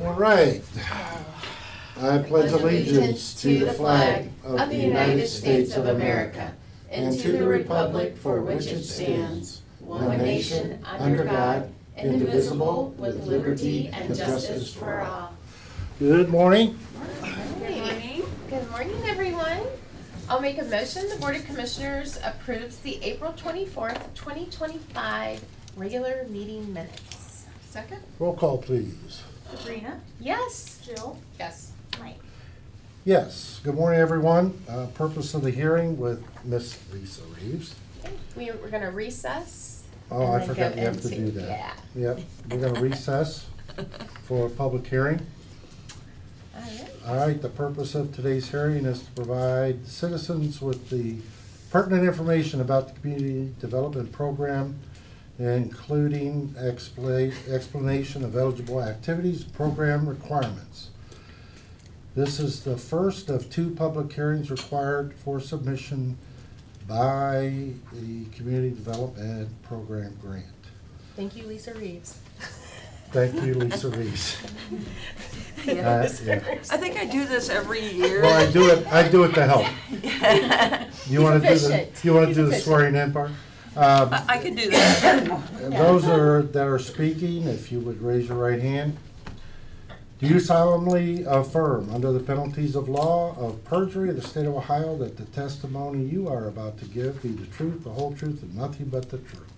All right. I pledge allegiance to the flag of the United States of America and to the republic for which it stands, one nation, under God, indivisible, with liberty and justice for all. Good morning. Good morning. Good morning, everyone. I'll make a motion. The Board of Commissioners approves the April 24th, 2025 regular meeting minutes. Second? Roll call, please. Sabrina? Yes. Jill? Yes. Mike? Yes. Good morning, everyone. Purpose of the hearing with Miss Lisa Reeves. Okay. We're going to recess. Oh, and I then forgot go you have to into- do that. Yeah. Yep, we're gonna recess for a public hearing. All right. All right, the purpose of today's hearing is to provide citizens with the pertinent information about the community development program, including explanation of eligible activities, program requirements. This is the first of two public hearings required for submission by the Community Development Program grant. Thank you, Lisa Reeves. Thank you, Lisa Reeves. Yeah. Yeah. I think I do this every year. Well, I do it to help. You wanna do efficient. you wanna He's do the efficient. swearing in part? I can do that. Those that are speaking, if you would raise your right hand. Do you solemnly affirm, under the penalties of law of perjury of the state of Ohio, that the testimony you are about to give be the truth, the whole truth, and nothing but the truth?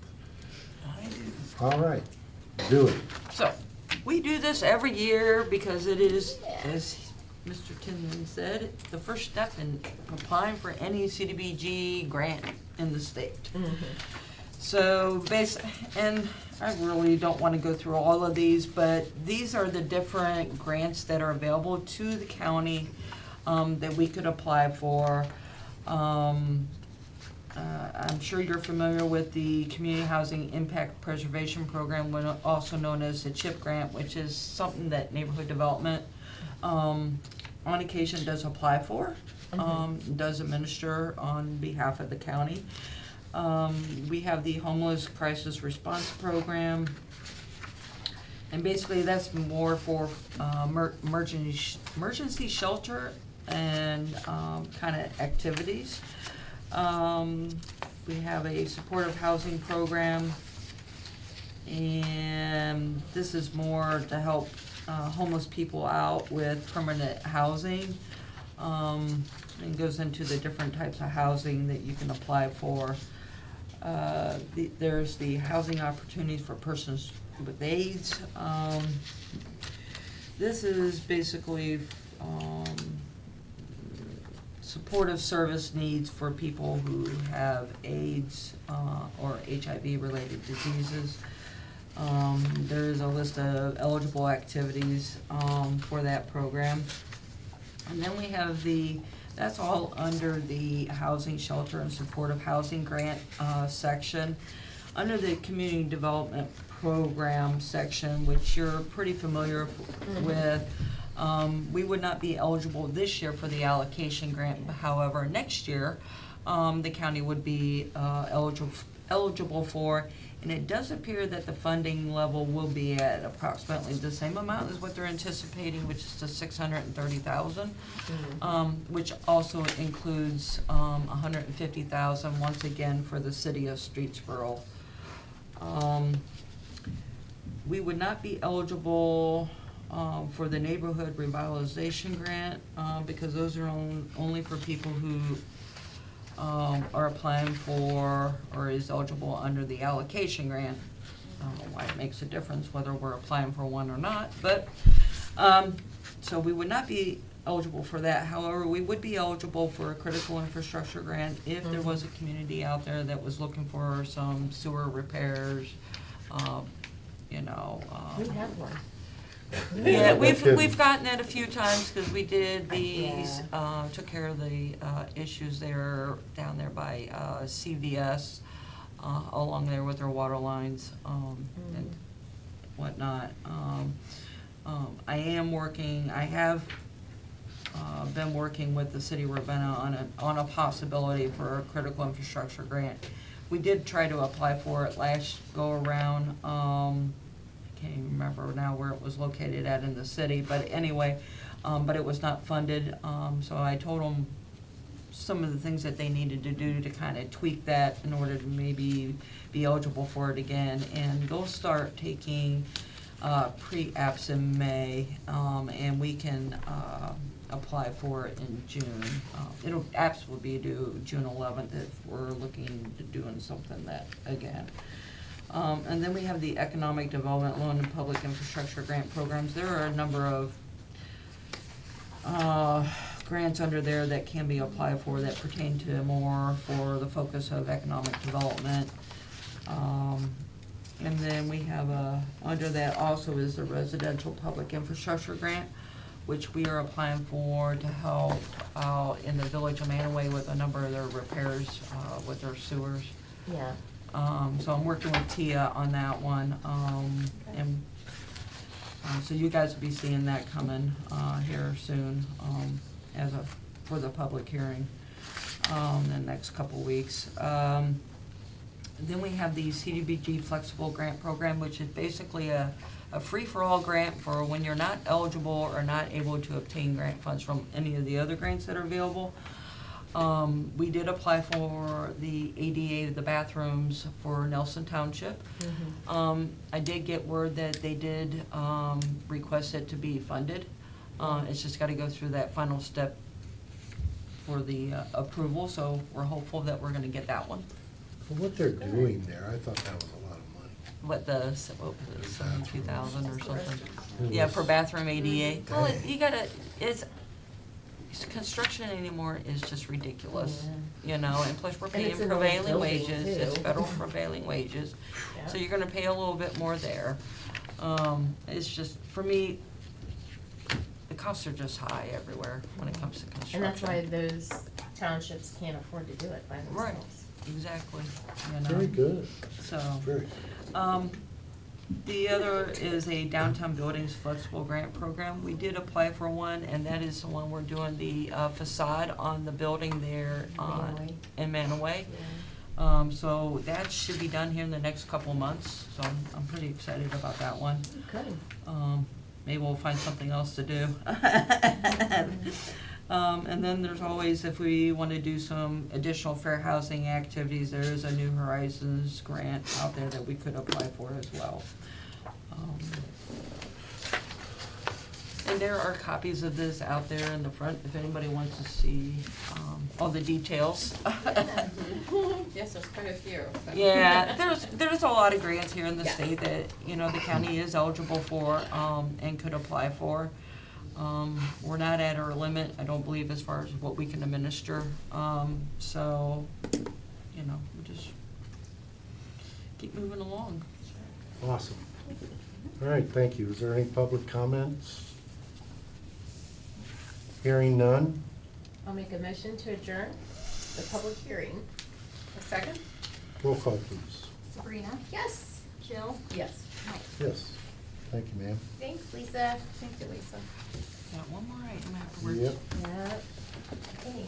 I do. All right, do it. So, we do this every year because it is, as Mr. Tinley said, the first step in applying for any CDBG grant in the state. So and I really don't want to go through all of these, but these are the different grants that are available to the county that we could apply for. I'm sure you're familiar with the Community Housing Impact Preservation Program, also known as the CHIP grant, which is something that neighborhood development on occasion does apply for, does administer on behalf of the county. We have the Homeless Crisis Response Program, and basically that's more for emergency shelter and kind of activities. We have a supportive housing program, and this is more to help homeless people out with permanent housing. And goes into the different types of housing that you can apply for. There's the housing opportunities for persons with AIDS. This is basically supportive service needs for people who have AIDS or HIV-related diseases. There is a list of eligible activities for that program. And then we have that's all under the Housing, Shelter, and Supportive Housing Grant section. Under the Community Development Program section, which you're pretty familiar with, we would not be eligible this year for the allocation grant. However, next year, the county would be eligible for, and it does appear that the funding level will be at approximately the same amount as what they're anticipating, which is the $630,000, which also includes $150,000 once again for the city of Streetsboro. We would not be eligible for the neighborhood revitalization grant because those are only for people who are applying for or is eligible under the allocation grant. I don't know why it makes a difference whether we're applying for one or not, but so we would not be eligible for that. However, we would be eligible for a critical infrastructure grant if there was a community out there that was looking for some sewer repairs, We have one. Yeah, we've gotten it a few times because we did these, took care of the issues there, down there by CVS, along there with their water lines and whatnot. I have been working with the city of Ravenna on a possibility for a critical infrastructure grant. We did try to apply for it last go around. can't even remember now where it was located at in the city, but anyway, but it was not funded. So I told them some of the things that they needed to do to kind of tweak that in order to maybe be eligible for it again. And they'll start taking pre-apps in May, and we can apply for it in June. Apps will be due June 11th if we're looking to doing something that again. And then we have the Economic Development Loan and Public Infrastructure Grant Programs. There are a number of grants under there that can be applied for that pertain to more for the focus of economic development. And then we have under that also is the Residential Public Infrastructure Grant, which we are applying for to help out in the village of Manaway with a number of their repairs with their sewers. Yeah. So I'm working with Tia on that one, and so you guys will be seeing that coming here soon for the public hearing in the next couple weeks. Then we have the CDBG Flexible Grant Program, which is basically a free-for-all grant for when you're not eligible or not able to obtain grant funds from any of the other grants that are available. We did apply for the ADA, the bathrooms for Nelson Township. I did get word that they did request it to be funded. It's just gotta go through that final step for the approval, so we're hopeful that we're gonna get that one. For what they're doing there, I thought that was a lot of money. What was it, 72,000 or something? It Yeah, was- for bathroom ADA. Well, Dang. you gotta, construction anymore is just ridiculous, you know, and plus we're And paying it's an old prevailing building, wages, it's too. federal prevailing wages, Yeah. so you're gonna pay a little bit more there. It's just, for me, the costs are just high everywhere when it comes to construction. And that's why those townships can't afford to do it by Right, themselves. exactly, you know. Very good, So, very. the other is a Downtown Buildings Flexible Grant Program. We did apply for one, and that is the one we're doing the facade on the building there Manaway. in Manaway. Yeah. So that should be done here in the next couple of months, so I'm pretty excited about that one. Good. Maybe we'll find something else to do. And then there's always, if we want to do some additional fair housing activities, there is a New Horizons grant out there that we could apply for as well. And there are copies of this out there in the front if anybody wants to see all the details. Yes, there's quite a few. so. Yeah, there's a lot of grants here in the Yes. state that, you know, the county is eligible for, and could apply for. We're not at our limit, I don't believe, as far as what we can administer, so, you know, we just keep moving along. Awesome. All right, thank you. Is there any public comments? Hearing none? I'll make a motion to adjourn the public hearing. A second? Roll call, please. Sabrina, Yes. Jill, Yes. Mike. Yes. Thank you, ma'am. Thanks, Lisa. Thank you, Lisa. Got one more item afterwards. Yep. Yeah. Okay.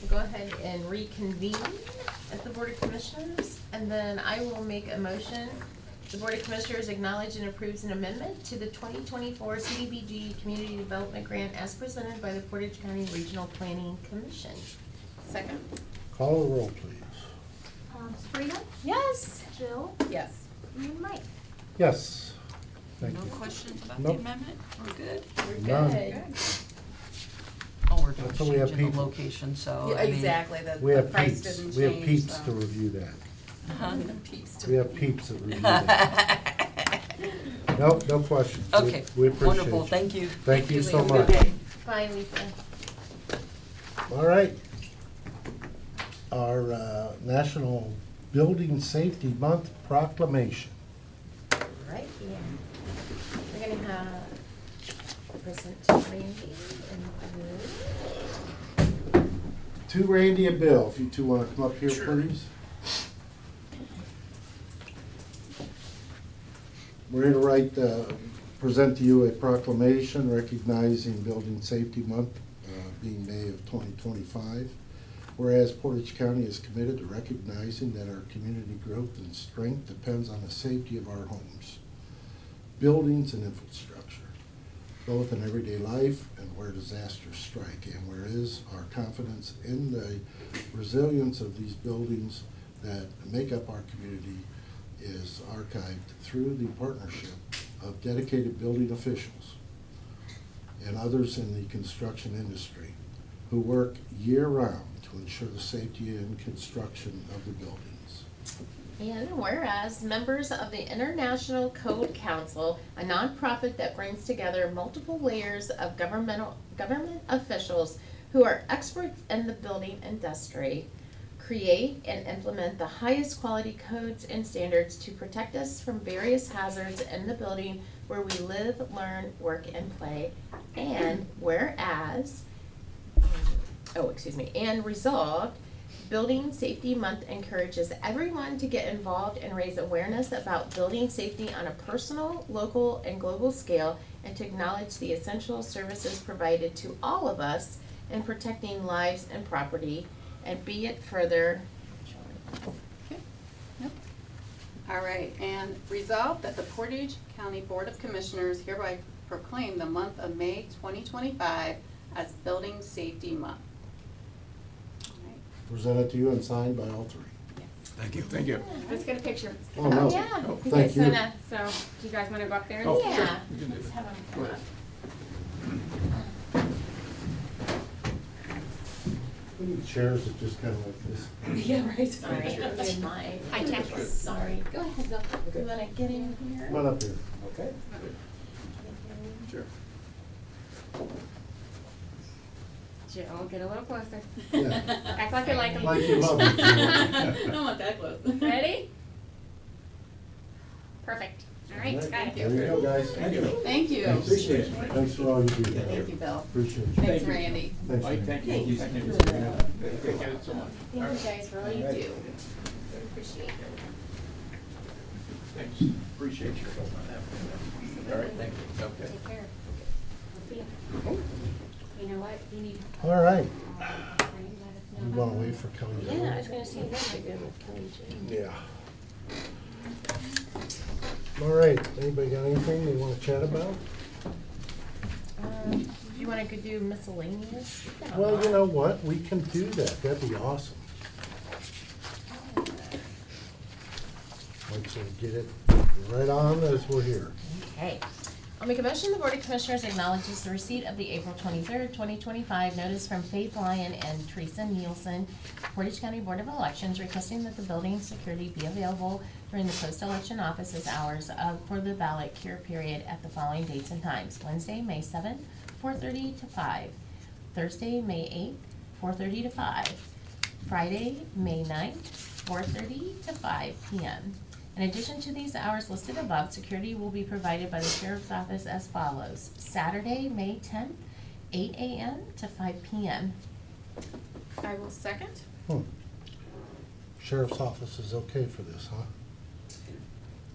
We'll go ahead and reconvene at the Board of Commissioners, and then I will make a motion. The Board of Commissioners acknowledge and approves an amendment to the 2024 CDBG Community Development Grant as presented by the Portage County Regional Planning Commission. Second? Call the roll, please. Sabrina, Yes. Jill, Yes. and Mike. Yes. Thank No you. questions about the Nope. amendment? We're good? We're None. good. All we're doing is That's what we have changing the people. location, so, Yeah, I mean. exactly, We the have price peeps. didn't We have change, peeps so. to review that. Huh? Peeps to We have review. peeps that review that. Nope, no questions. We- Okay, We appreciate wonderful, you. thank you. Thank you so Have a much. good day. Bye, Lisa. All right. Our National Building Safety Month proclamation. Right here. We're gonna have present to Randy and To Randy and Bill, if you two want to come up here, please. We're here to present to you a proclamation recognizing Building Safety Month, being May of 2025. Whereas Portage County is committed to recognizing that our community growth and strength depends on the safety of our homes. buildings and infrastructure, both in everyday life and where disasters strike. And whereas our confidence in the resilience of these buildings that make up our community is archived through the partnership of dedicated building officials and others in the construction industry who work year-round to ensure the safety and construction of the buildings. And whereas members of the International Code Council, a nonprofit that brings together multiple layers of government officials who are experts in the building industry, create and implement the highest quality codes and standards to protect us from various hazards in the building where we live, learn, work, and play. And whereas, and resolved, Building Safety Month encourages everyone to get involved and raise awareness about building safety on a personal, local, and global scale, and to acknowledge the essential services provided to all of us in protecting lives and property, and be it further. Okay. Yep. All right, and resolve that the Portage County Board of Commissioners hereby proclaim the month of May 2025 as Building Safety Month. All right. Presented to you and signed by all three. Yes. Thank you, thank you. Let's get a picture. Oh, no. Yeah. Oh, You Thank guys you. wanna- So, do you guys wanna go up there? and Oh, see? sure. Yeah. We can do Let's that. have 'em Go come ahead. up. We need chairs that just kind of like this. Yeah, right. Sorry, in my. Hi, Jen. Sorry, go ahead, Bill. You wanna get in here? Come on up here. Okay. Sure. Jill, get a little closer. Yeah. Act like you like him. Like you love it, Jill. I don't want that close. Ready? Perfect. All right, got Thank it. There you go, guys. Thank you. Thank you. Thanks. Appreciate it. Thanks for all you do. Thank you, Bill. Appreciate you. Thanks, you. Randy. Thanks, Mike, man. thank you. Thank you. Thank you so much. Thank you guys for all you do. Appreciate it. Thanks. Appreciate you. All right, thank you. Okay. Take care. We'll see you. You know what? You need. All right. Let us know. You want to wait for Kelly? to Yeah, I go? was gonna see if they're good with Kelly Jane. Yeah. All right, anybody got anything they want to chat about? Do you wanna go do miscellaneous? Well, you know what, we can do that, that'd be awesome. Like, so get it right on as we're here. Okay. I'll make a motion, the Board of Commissioners acknowledges the receipt of the April 23rd, 2025 notice from Faith Lyon and Teresa Nielsen, Portage County Board of Elections, requesting that the building security be available during the post-election offices hours for the ballot cure period at the following dates and times. Wednesday, May 7th, 4:30 to 5. Thursday, May 8th, 4:30 to 5. Friday, May 9th, 4:30 to 5 p.m. In addition to these hours listed above, security will be provided by the Sheriff's Office as follows. Saturday, May 10th, 8 a.m. to 5 p.m. I will second. Sheriff's Office is okay for this, huh?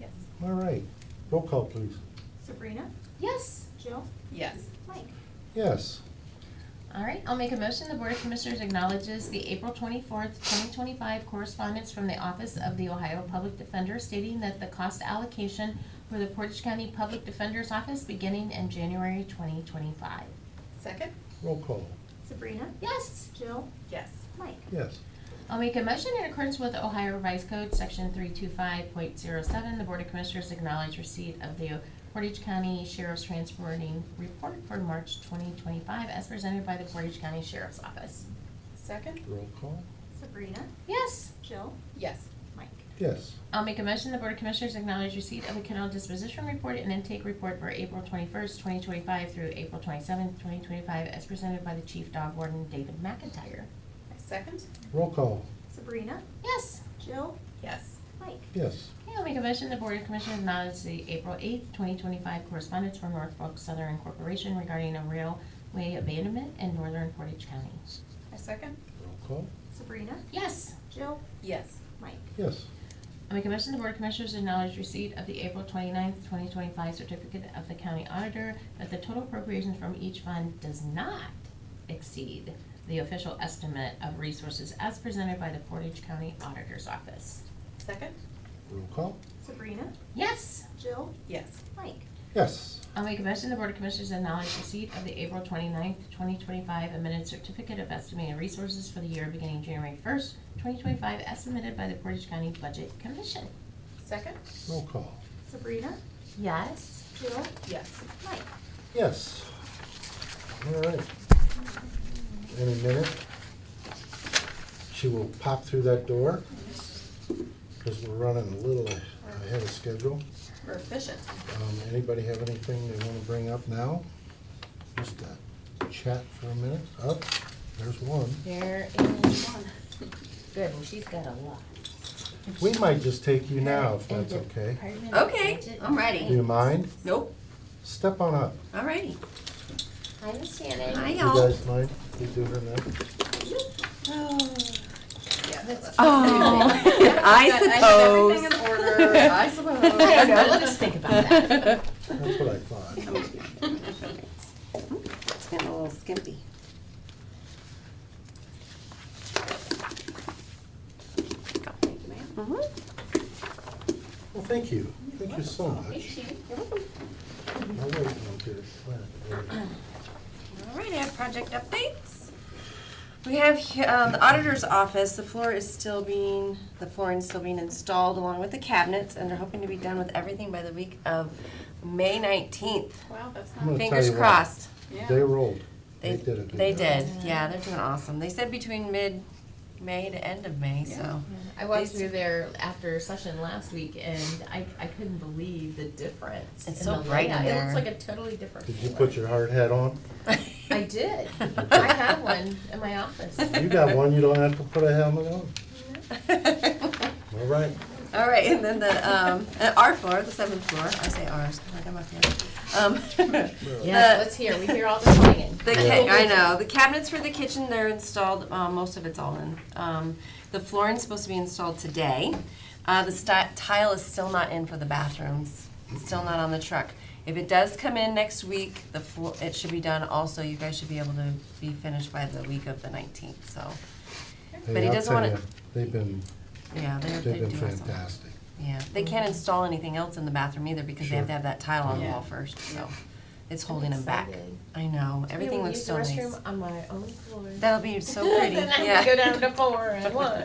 Yes. All right, roll call, please. Sabrina? Yes. Jill? Yes. Mike? Yes. All right, I'll make a motion, the Board of Commissioners acknowledges the April 24th, 2025 correspondence from the Office of the Ohio Public Defender stating that the cost allocation for the Portage County Public Defender's Office beginning in January 2025. Second? Roll call. Sabrina? Yes. Jill? Yes. Mike? Yes. I'll make a motion in accordance with Ohio Revised Code, Section 325.07. The Board of Commissioners acknowledge receipt of the Portage County Sheriff's Transporting Report for March 2025 as presented by the Portage County Sheriff's Office. Second? Roll call. Sabrina? Yes. Jill? Yes. Mike? Yes. I'll make a motion, the Board of Commissioners acknowledge receipt of the kennel disposition report and intake report for April 21st, 2025 through April 27th, 2025 as presented by the Chief Dog Warden, David McIntyre. Second? Roll call. Sabrina? Yes. Jill? Yes. Mike? Yes. Okay, I'll make a motion, the Board of Commissioners acknowledge the April 8th, 2025 correspondence from Norfolk Southern Corporation regarding a railway abandonment in northern Portage County. I second? Roll call. Sabrina? Yes. Jill? Yes. Mike? Yes. I'll make a motion, the Board of Commissioners acknowledge receipt of the April 29th, 2025 certificate of the county auditor that the total appropriations from each fund does not exceed the official estimate of resources as presented by the Portage County Auditor's Office. Second? Roll call. Sabrina? Yes. Jill? Yes. Mike? Yes. I'll make a motion, the Board of Commissioners acknowledge receipt of the April 29th, 2025 amended certificate of estimated resources for the year beginning January 1st, 2025, as submitted by the Portage County Budget Commission. Second? Roll call. Sabrina, Yes. Jill, Yes. Mike. Yes. All right. In a minute, she will pop through that door because we're running a little ahead of schedule. We're efficient. Anybody have anything they want to bring up now? Just chat for a minute. Oh, there's one. There is one. Good, and she's got a lot. We might just take you now if And that's okay. Department of Okay, Budget I'm ready. Do you mind? Nope. Step on up. Alrighty. Hi, Miss Shannon. Hi, You y'all. guys mind? We do her now? Yeah. That's Oh, Yeah, I have everything in suppose. order, I suppose. I don't know, let us think about that. That's what I thought. It's getting a little skimpy. Thank you, ma'am. Mhm. Well, thank you. Thank you so much. Thank you. I'll wait and I'll get it planned. All right, I have project updates. We have the auditor's office, the flooring is still being installed along with the cabinets, and they're hoping to be done with everything by the week of May 19th. Wow, that's I'm gonna not, tell Fingers you what, crossed. yeah. They rolled. They did a good They job. did, yeah, they're doing awesome. They said between mid-May to end of May, so. I walked through there after session last week, and I couldn't believe the difference. It's in so the bright in layout. It there. looks like a totally different Did you floor. put your hard hat on? I did. I have one in my office. You got one, you don't have to put a helmet on. All right. All right, and then our floor, the 7th floor, I say ours, like I'm up here. Yes, let's hear. We hear all the clanging. I know, the cabinets for the kitchen, they're installed, most of it's all in. The flooring's supposed to be installed today. The tile is still not in for the bathrooms, it's still not on the truck. If it does come in next week, it should be done also, you guys should be able to be finished by the week of the 19th, so. But Hey, he I'll doesn't tell wanna- you, they've been Yeah, they They've been do awesome. fantastic. Yeah, they can't install anything else in the bathroom either because they have to Sure. have that tile on the Yeah. wall first, so it's I'm holding them back. excited. I know, everything looks so nice. Use the restroom on my own floor. That'll be so pretty, Then I yeah. can go down to 4 and 1.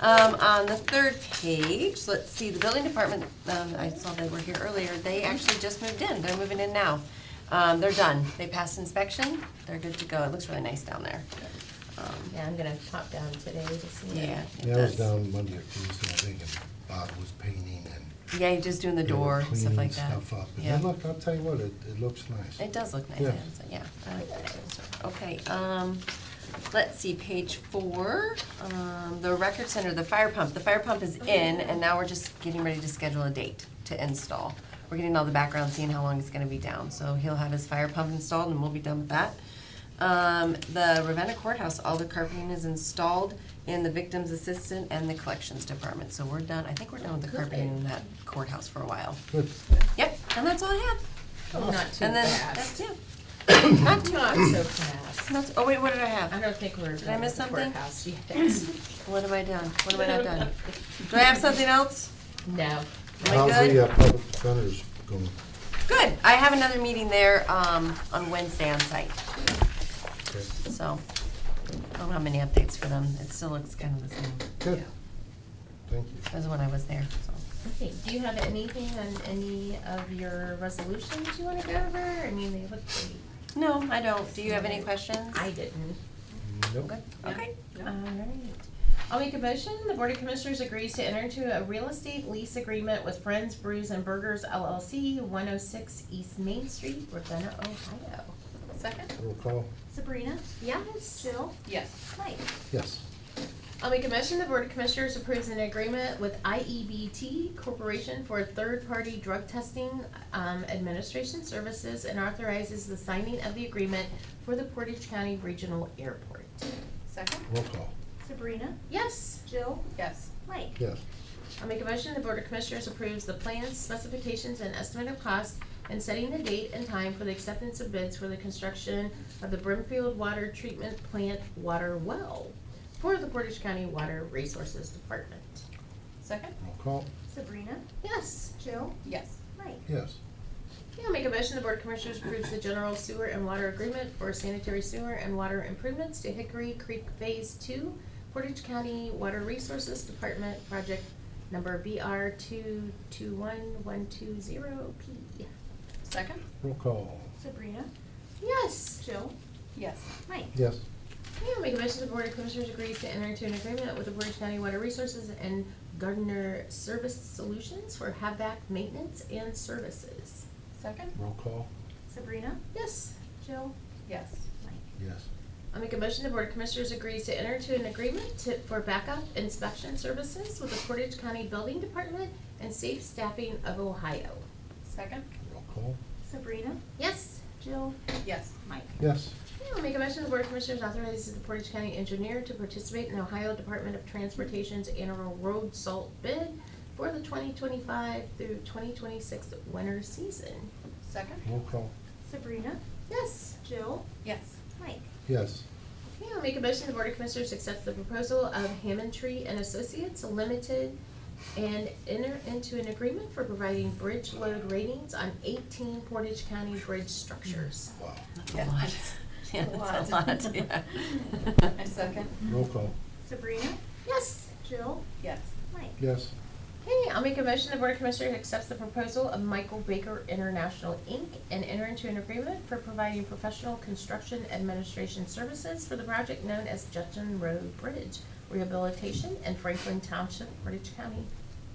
On the 3rd page, let's see, the building department, I saw they were here earlier, they actually just moved in, they're moving in now. They're done, they passed inspection, they're good to go, it looks really nice down there. Yeah, I'm gonna pop down today to see it. Yeah, it Yeah, I was does. down Monday or Tuesday, I think, and Bob was painting and Yeah, you're just doing the they were door, stuff cleaning like that. stuff up. And Yeah. look, I'll tell you what, it looks nice. It does look nice, Yeah. yeah, I like that. Okay, let's see, page 4, the record center, the fire pump is in, and now we're just getting ready to schedule a date to install. We're getting all the background, seeing how long it's gonna be down, so he'll have his fire pump installed and we'll be done with that. The Ravenna courthouse, all the carpeting is installed in the victim's assistant and the collections department, so we're done, I think we're done with the carpeting in that courthouse for a while. Good. Yep, and that's all I have. Oh, not too And then, fast. that's it. Not so fast. Oh wait, what did I have? I don't think we're Did I miss done with the something? courthouse yet. What have I done? What have I not done? Do I have something else? No. Am I How's good? the public defenders going? Good. I have another meeting there on Wednesday on site, Okay. so I don't have many updates for them. It still looks kind of the same Good. Thank you. as when I was there, so. Okay, do you have anything on any of your resolutions you wanna go over? I mean, they look great. No, I don't. Do you have any questions? I didn't. Nope. Good. Okay. All right. I'll make a motion. The Board of Commissioners agrees to enter into a real estate lease agreement with Friends Brews and Burgers LLC, 106 East Main Street, Ravenna, Ohio. Second? Roll call. Sabrina, Yes. Jill, Yes. Mike. Yes. I'll make a motion. The Board of Commissioners approves an agreement with IEBT Corporation for third-party drug testing administration services and authorizes the signing of the agreement for the Portage County Regional Airport. Second? Roll call. Sabrina, Yes. Jill, Yes. Mike. Yes. I'll make a motion, the Board of Commissioners approves the plans, specifications, and estimate of costs and setting the date and time for the acceptance of bids for the construction of the Brimfield Water Treatment Plant water well for the Portage County Water Resources Department. Second? Roll call. Sabrina, Yes. Jill, Yes. Mike. Mike. Yes. Okay, I'll make a motion, the Board of Commissioners approves the general sewer and water agreement for sanitary sewer and water improvements to Hickory Creek Phase 2, Portage County Water Resources Department, project number BR 221120P. Second? Roll call. Sabrina, Yes. Jill, Yes. Mike. Yes. Okay, I'll make a motion, the Board of Commissioners agrees to enter into an agreement with the Portage County Water Resources and Gardner Service Solutions for HVAC maintenance and services. Second? Roll call. Sabrina, Yes. Jill, Yes. Mike. Yes. I'll make a motion, the Board of Commissioners agrees to enter into an agreement for backup inspection services with the Portage County Building Department and Safe Staffing of Ohio. Second? Roll call. Sabrina, Yes. Jill, Yes. Mike. Yes. Okay, I'll make a motion, the Board of Commissioners authorizes the Portage County Engineer to participate in the Ohio Department of Transportation's annual road salt bid for the 2025 through 2026 winter season. Second? Roll call. Sabrina, Yes. Jill, Yes. Mike. Yes. Okay, I'll make a motion, the Board of Commissioners accepts the proposal of Hammond Tree and Associates Limited and enter into an agreement for providing bridge load ratings on 18 Portage County bridge structures. Wow. That's a lot. Yeah, that's a lot, yeah. I second. Roll call. Sabrina, Yes. Jill, Yes. Mike. Yes. Okay, I'll make a motion, the Board of Commissioners accepts the proposal of Michael Baker International, Inc. and enter into an agreement for providing professional construction administration services for the project known as Judson Road Bridge Rehabilitation in Franklin Township, Portage County.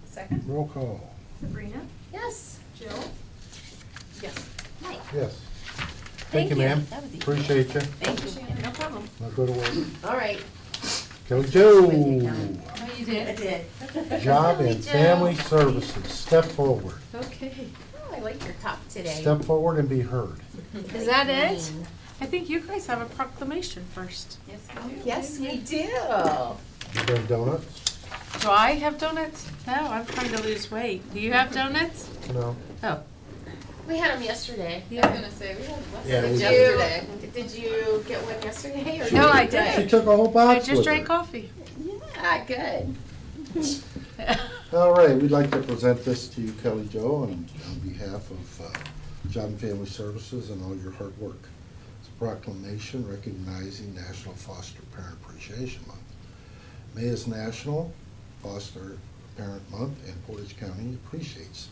Second? Roll call. Sabrina, Yes. Jill, Yes. Mike. Yes. Thank Thank you, you. ma'am. That was easy. Appreciate you. Thank you. No problem. Now go to work. All right. Kelly Jo. Oh, you did? I did. Job Kelly and Jo. Family Services. Step forward. Okay. Oh, I like your top today. Step forward and be heard. Is that it? I think you guys have a proclamation first. Yes, we do. Yes, we do. You bring donuts? Do I have donuts? No, I'm trying to lose weight. Do you have donuts? No. Oh, We had them yesterday. I was gonna say, we had less Yeah, than we did. yesterday. Did you get one yesterday? Or No, I did you didn't. She took a whole I box just with drank her. coffee. Yeah, good. All right, we'd like to present this to you, Kelly Jo, on behalf of Job and Family Services and all your hard work. It's a proclamation recognizing National Foster Parent Appreciation Month. May is National Foster Parent Month, and Portage County appreciates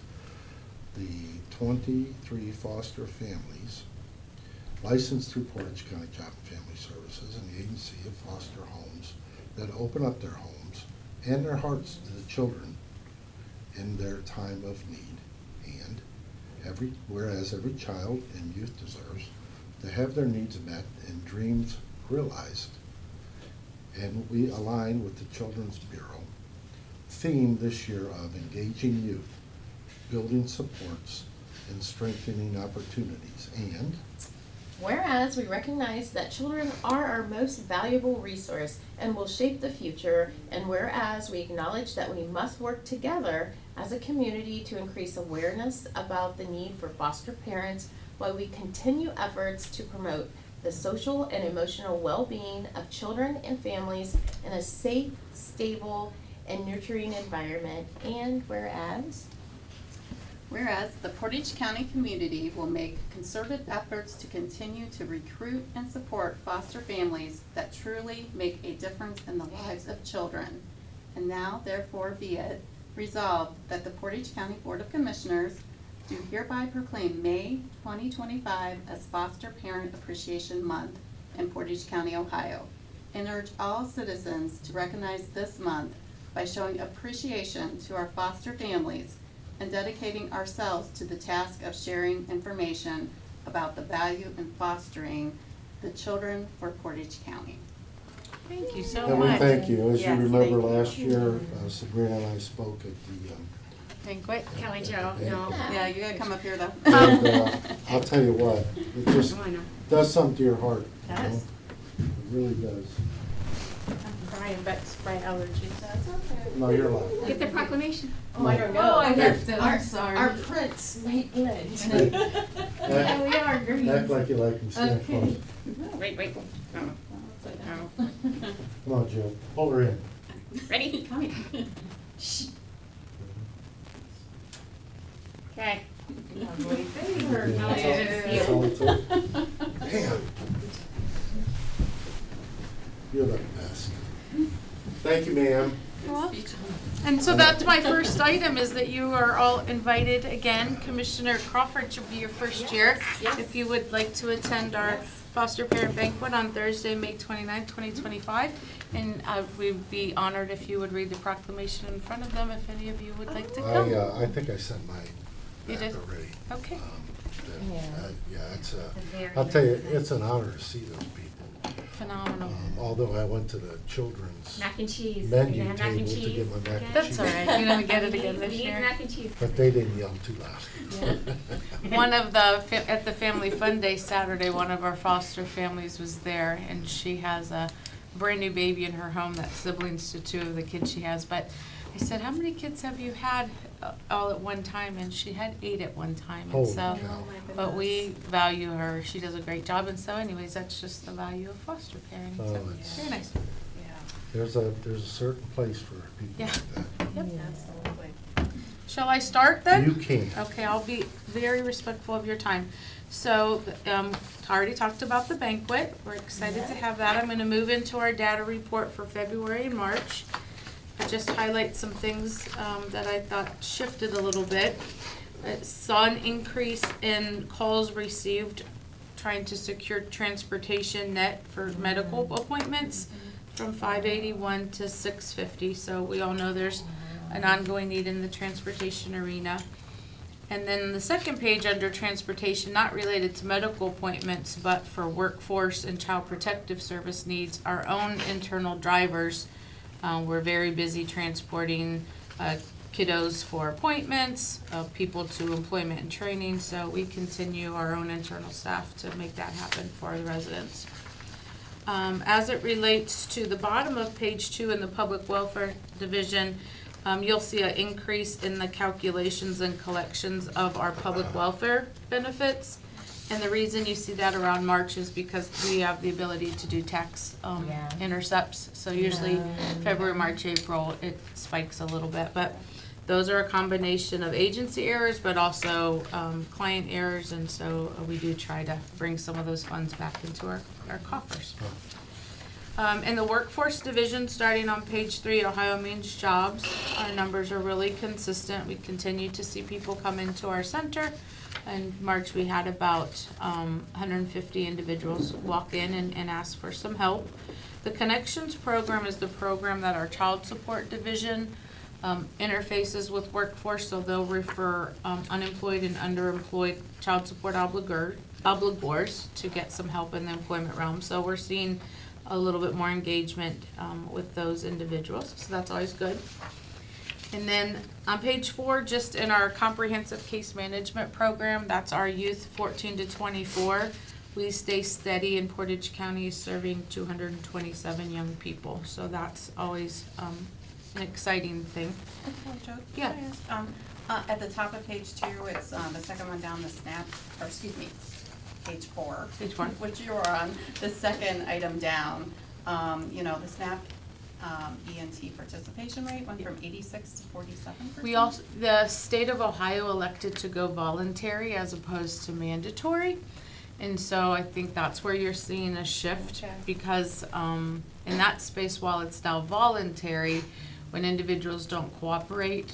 the 23 foster families licensed through Portage County Job and Family Services and the Agency of Foster Homes that open up their homes and their hearts to the children in their time of need. And whereas every child and youth deserves to have their needs met and dreams realized. And we align with the Children's Bureau theme this year of engaging youth, building supports, and strengthening opportunities. And Whereas we recognize that children are our most valuable resource and will shape the future, and whereas we acknowledge that we must work together as a community to increase awareness about the need for foster parents while we continue efforts to promote the social and emotional well-being of children and families in a safe, stable, and nurturing environment. And Whereas the Portage County community will make concerted efforts to continue to recruit and support foster families that truly make a difference in the lives of children. And now therefore be it resolved that the Portage County Board of Commissioners do hereby proclaim May 2025 as Foster Parent Appreciation Month in Portage County, Ohio, and urge all citizens to recognize this month by showing appreciation to our foster families and dedicating ourselves to the task of sharing information about the value in fostering the children for Portage County. Thank you so we much. thank you. As you Yes, remember, thank you. last year, Sabrina and I spoke at the Banquet. Kelly Jo, no. Yeah, you gotta come up here though. and I'll tell you what, it just Oh, I know. does something to your heart. You know? Does. It really does. I'm crying, but it's my allergies. That's okay. No, you're lying. Get the proclamation. Oh, I don't know. Oh, I have to, I'm sorry. Our prints might blend. Yeah, we are green. Act like you like them, stand Okay. close. Wait. Oh. Come on, Jill, pull her in. Ready? Come here. Okay. That's all it took. Damn. You're the best. Thank you, ma'am. Well, and so that's my first item, is that you are all invited again. Commissioner Crawford should be your first year. Yes. If you would like to attend our foster parent banquet on Thursday, May 29th, 2025. And we'd be honored if you would read the proclamation in front of them, if any of you would like to come. I think I sent mine You back did? already. Okay. Yeah, it's very I'll tell you, nice event. it's an honor to see those people. Phenomenal. Although I went to the children's Mac and cheese. menu You gonna have mac and table to cheese get my mac and again? That's all right. You're gonna get it again We this need year. mac and cheese. But they didn't yell too loud. One of the, at the Family Fun Day Saturday, one of our foster families was there, and she has a brand new baby in her home that's siblings to two of the kids she has. But I said, how many kids have you had all at one time? And she had 8 at one time. And Holy so, cow. Oh, my goodness. but we value her. She does a great job. And so anyways, that's just the value of foster parenting. Oh, So it's- very nice. There's a certain place for people Yeah. like that. Yep. Absolutely. Shall I start then? You can. Okay, I'll be very respectful of your time. So, I already talked about the banquet. We're excited to have that. I'm gonna move into our data report for February and March. I just highlight some things, that I thought shifted a little bit. I saw an increase in calls received trying to secure transportation net for medical appointments from 581 to 650. So we all know there's an ongoing need in the transportation arena. And then the second page under transportation, not related to medical appointments, but for workforce and child protective service needs, our own internal drivers. We're very busy transporting kiddos for appointments, people to employment and training, so we continue our own internal staff to make that happen for the residents. As it relates to the bottom of page 2 in the public welfare division, you'll see an increase in the calculations and collections of our public welfare benefits. And the reason you see that around March is because we have the ability to do tax Yeah. intercepts. So usually February, March, April, it spikes a little bit. But those are a combination of agency errors, but also client errors. And so we do try to bring some of those funds back into our coffers. In the workforce division, starting on page 3, Ohio Means Jobs, our numbers are really consistent. We continue to see people come into our center. In March, we had about 150 individuals walk in and ask for some help. The Connections program is the program that our child support division interfaces with workforce, so they'll refer unemployed and underemployed child support obligors to get some help in the employment realm. So we're seeing a little bit more engagement with those individuals, so that's always good. And then on page 4, just in our comprehensive case management program, that's our youth 14 to 24. We stay steady in Portage County, serving 227 young people, so that's always an exciting thing. Yeah. At the top of page 2, it's the second one down, the SNAP, or excuse me, page 4. Page 4. Which you are on, the second item down. The SNAP ENT participation rate went from 86 to 47%. We also, the state of Ohio elected to go voluntary as opposed to mandatory. And so I think that's where you're seeing a shift, Okay. because in that space, while it's now voluntary, when individuals don't cooperate,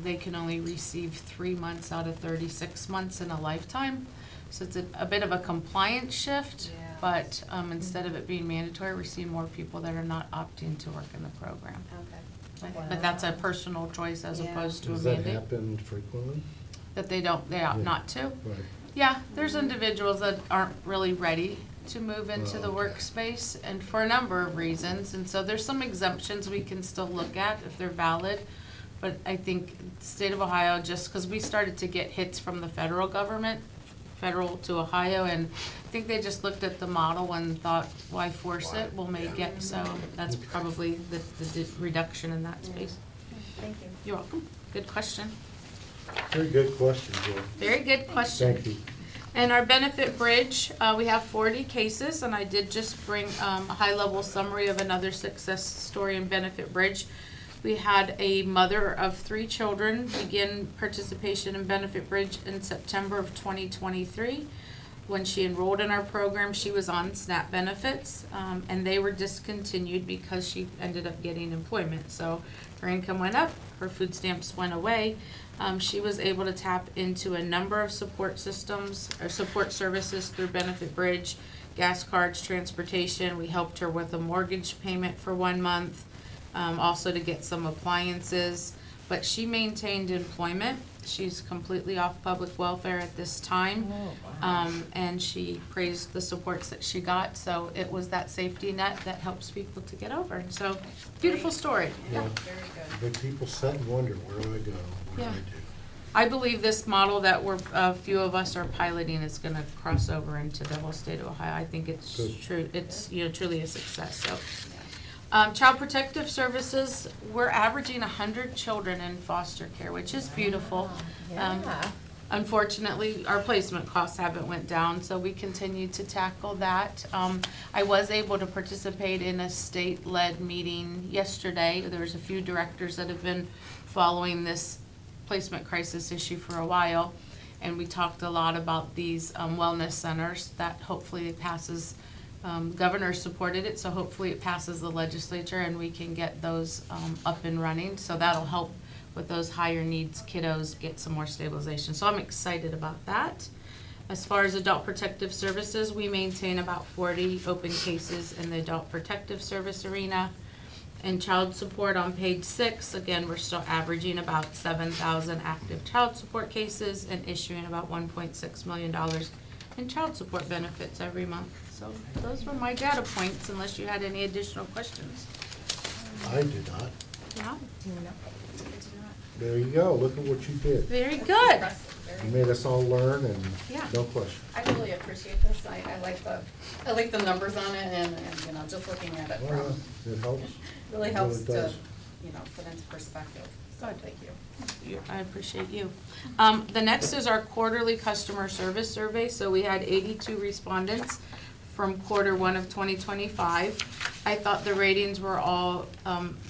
they can only receive 3 months out of 36 months in a lifetime. So it's a bit of a compliance shift, Yeah. but instead of it being mandatory, we're seeing more people that are not opting to work in the program. Okay. But that's a personal choice as Yeah. opposed to a Does that mandate, happen frequently? that they opt Yeah. not to. Right. Yeah, there's individuals that aren't really ready to move into the Okay. workspace, and for a number of reasons, and so there's some exemptions we can still look at if they're valid. But I think the state of Ohio, just because we started to get hits from the federal government, federal to Ohio, and I think they just looked at the model and thought, why force it? We'll make it, so that's probably the reduction in that space. Thank you. You're welcome. Good question. Very good question, Joe. Very good question. Thank you. And our benefit bridge, we have 40 cases, and I did just bring a high-level summary of another success story in benefit bridge. We had a mother of 3 children begin participation in Benefit Bridge in September of 2023. When she enrolled in our program, she was on SNAP benefits, and they were discontinued because she ended up getting employment. So her income went up, her food stamps went away. She was able to tap into a number of support systems or support services through Benefit Bridge, gas cards, transportation. We helped her with a mortgage payment for 1 month, also to get some appliances. But she maintained employment. She's completely off public welfare at this time. And she praised the supports that she got, so it was that safety net that helps people to get over. So, beautiful story. Yeah. Very good. But people sit and wonder, where do I go? What do Yeah. I do? I believe this model that a few of us are piloting is gonna cross over into the whole state of Ohio. I think it's Good. true, it's, truly a success, so. Child Protective Services, we're averaging 100 children in foster care, which is beautiful. Yeah. Unfortunately, our placement costs haven't went down, so we continue to tackle that. I was able to participate in a state-led meeting yesterday. There's a few directors that have been following this placement crisis issue for a while, and we talked a lot about these wellness centers that hopefully it passes. Governor supported it, so hopefully it passes the legislature and we can get those up and running. So that'll help with those higher needs kiddos get some more stabilization. So I'm excited about that. As far as Adult Protective Services, we maintain about 40 open cases in the Adult Protective Service arena. And child support on page 6, again, we're still averaging about 7,000 active child support cases and issuing about $1.6 million in child support benefits every month. So those were my data points, unless you had any additional questions. I do not. Yeah, There you go, look at what you did. very good. Impressive, very You made us all learn and Yeah. no question. I really appreciate this. I like the numbers on it and, just looking at it Well, from, it helps. really It helps really to, does. put into perspective. So thank you. I appreciate you. The next is our quarterly customer service survey. So we had 82 respondents from quarter 1 of 2025. I thought the ratings were all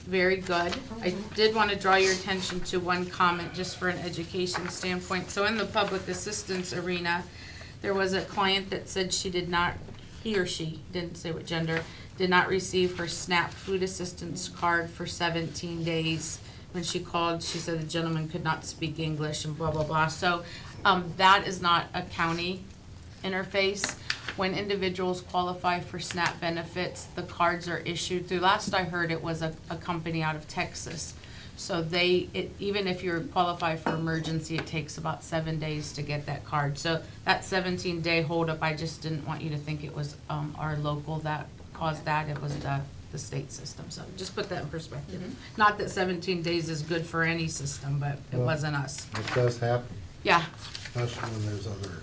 very good. I did want to draw your attention to one comment just for an education standpoint. So in the public assistance arena, there was a client that said she did not, he or she, didn't say what gender, did not receive her SNAP food assistance card for 17 days. When she called, she said the gentleman could not speak English and blah, blah, blah. So that is not a county interface. When individuals qualify for SNAP benefits, the cards are issued through, last I heard, it was a company out of Texas. So even if you're qualified for emergency, it takes about 7 days to get that card. So that 17-day holdup, I just didn't want you to think it was our local that caused that. It was the state system. So just put that in perspective. Not that 17 days is good for any system, but it Well, wasn't us. It does happen, Yeah, especially when there's other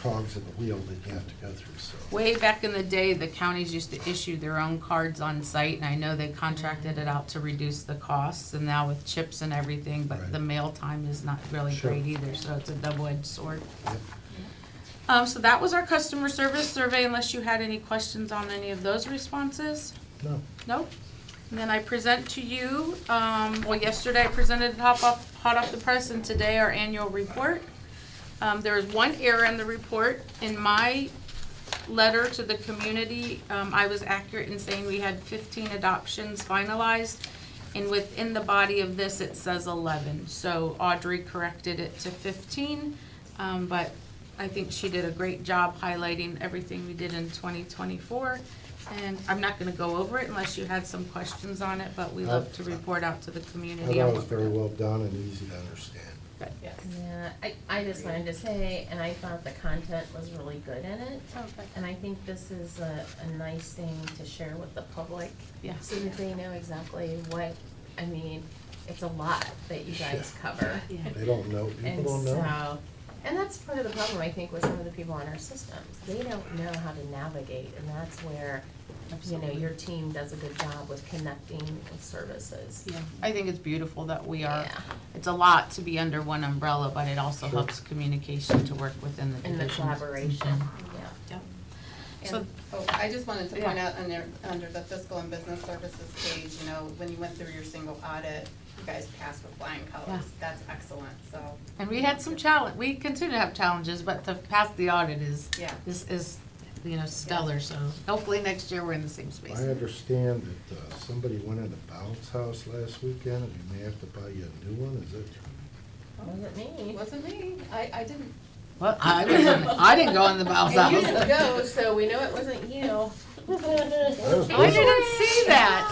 cogs in the wheel that you have to go through, so. way back in the day, the counties used to issue their own cards on site, and I know they contracted it out to reduce the costs, and now with chips and everything, but Right. the mail time is not really Sure. great either, so it's a double-edged sword. Yep. So that was our customer service survey, unless you had any questions on any of those responses? No, Nope. And then I present to you, yesterday I presented hot off the press, and today our annual report. There is one error in the report. In my letter to the community, I was accurate in saying we had 15 adoptions finalized, and within the body of this, it says 11. So Audrey corrected it to 15, but I think she did a great job highlighting everything we did in 2024. And I'm not gonna go over it unless you had some questions on it, but we love to report out to the I community. thought on it was what we're very doing. well done and easy to understand. Yes. Yeah, I just wanted to say, and I thought the content was really good in it. Okay. And I think this is a nice thing to share with the public. Yeah. So that they know exactly what, I mean, it's a lot that you guys cover. Yeah. They don't know, And people don't know. so, and that's part of the problem, I think, with some of the people on our systems. They don't know how to navigate, and that's where, your team does a good job with connecting with services. Yeah, I think it's beautiful that we are, Yeah. it's a lot to be under one umbrella, but it also Sure. helps communication to work within the And the divisions. collaboration, yeah. Yep. So- And, oh, I just wanted to point out under the fiscal and business services page, you know, when you went through your single audit, you guys passed with flying colors. Yeah. That's excellent, so. And we had some challenge, we continue to have challenges, but to pass the audit is, Yeah. is, you know, stellar, so hopefully next year we're in the same space. I understand that somebody went in a bounce house last weekend, and you may have to buy you a new one, is that true? Wasn't me. It wasn't me. I didn't. Well, I didn't go in the bounce And you house. didn't go, so we know it wasn't you. I didn't see that.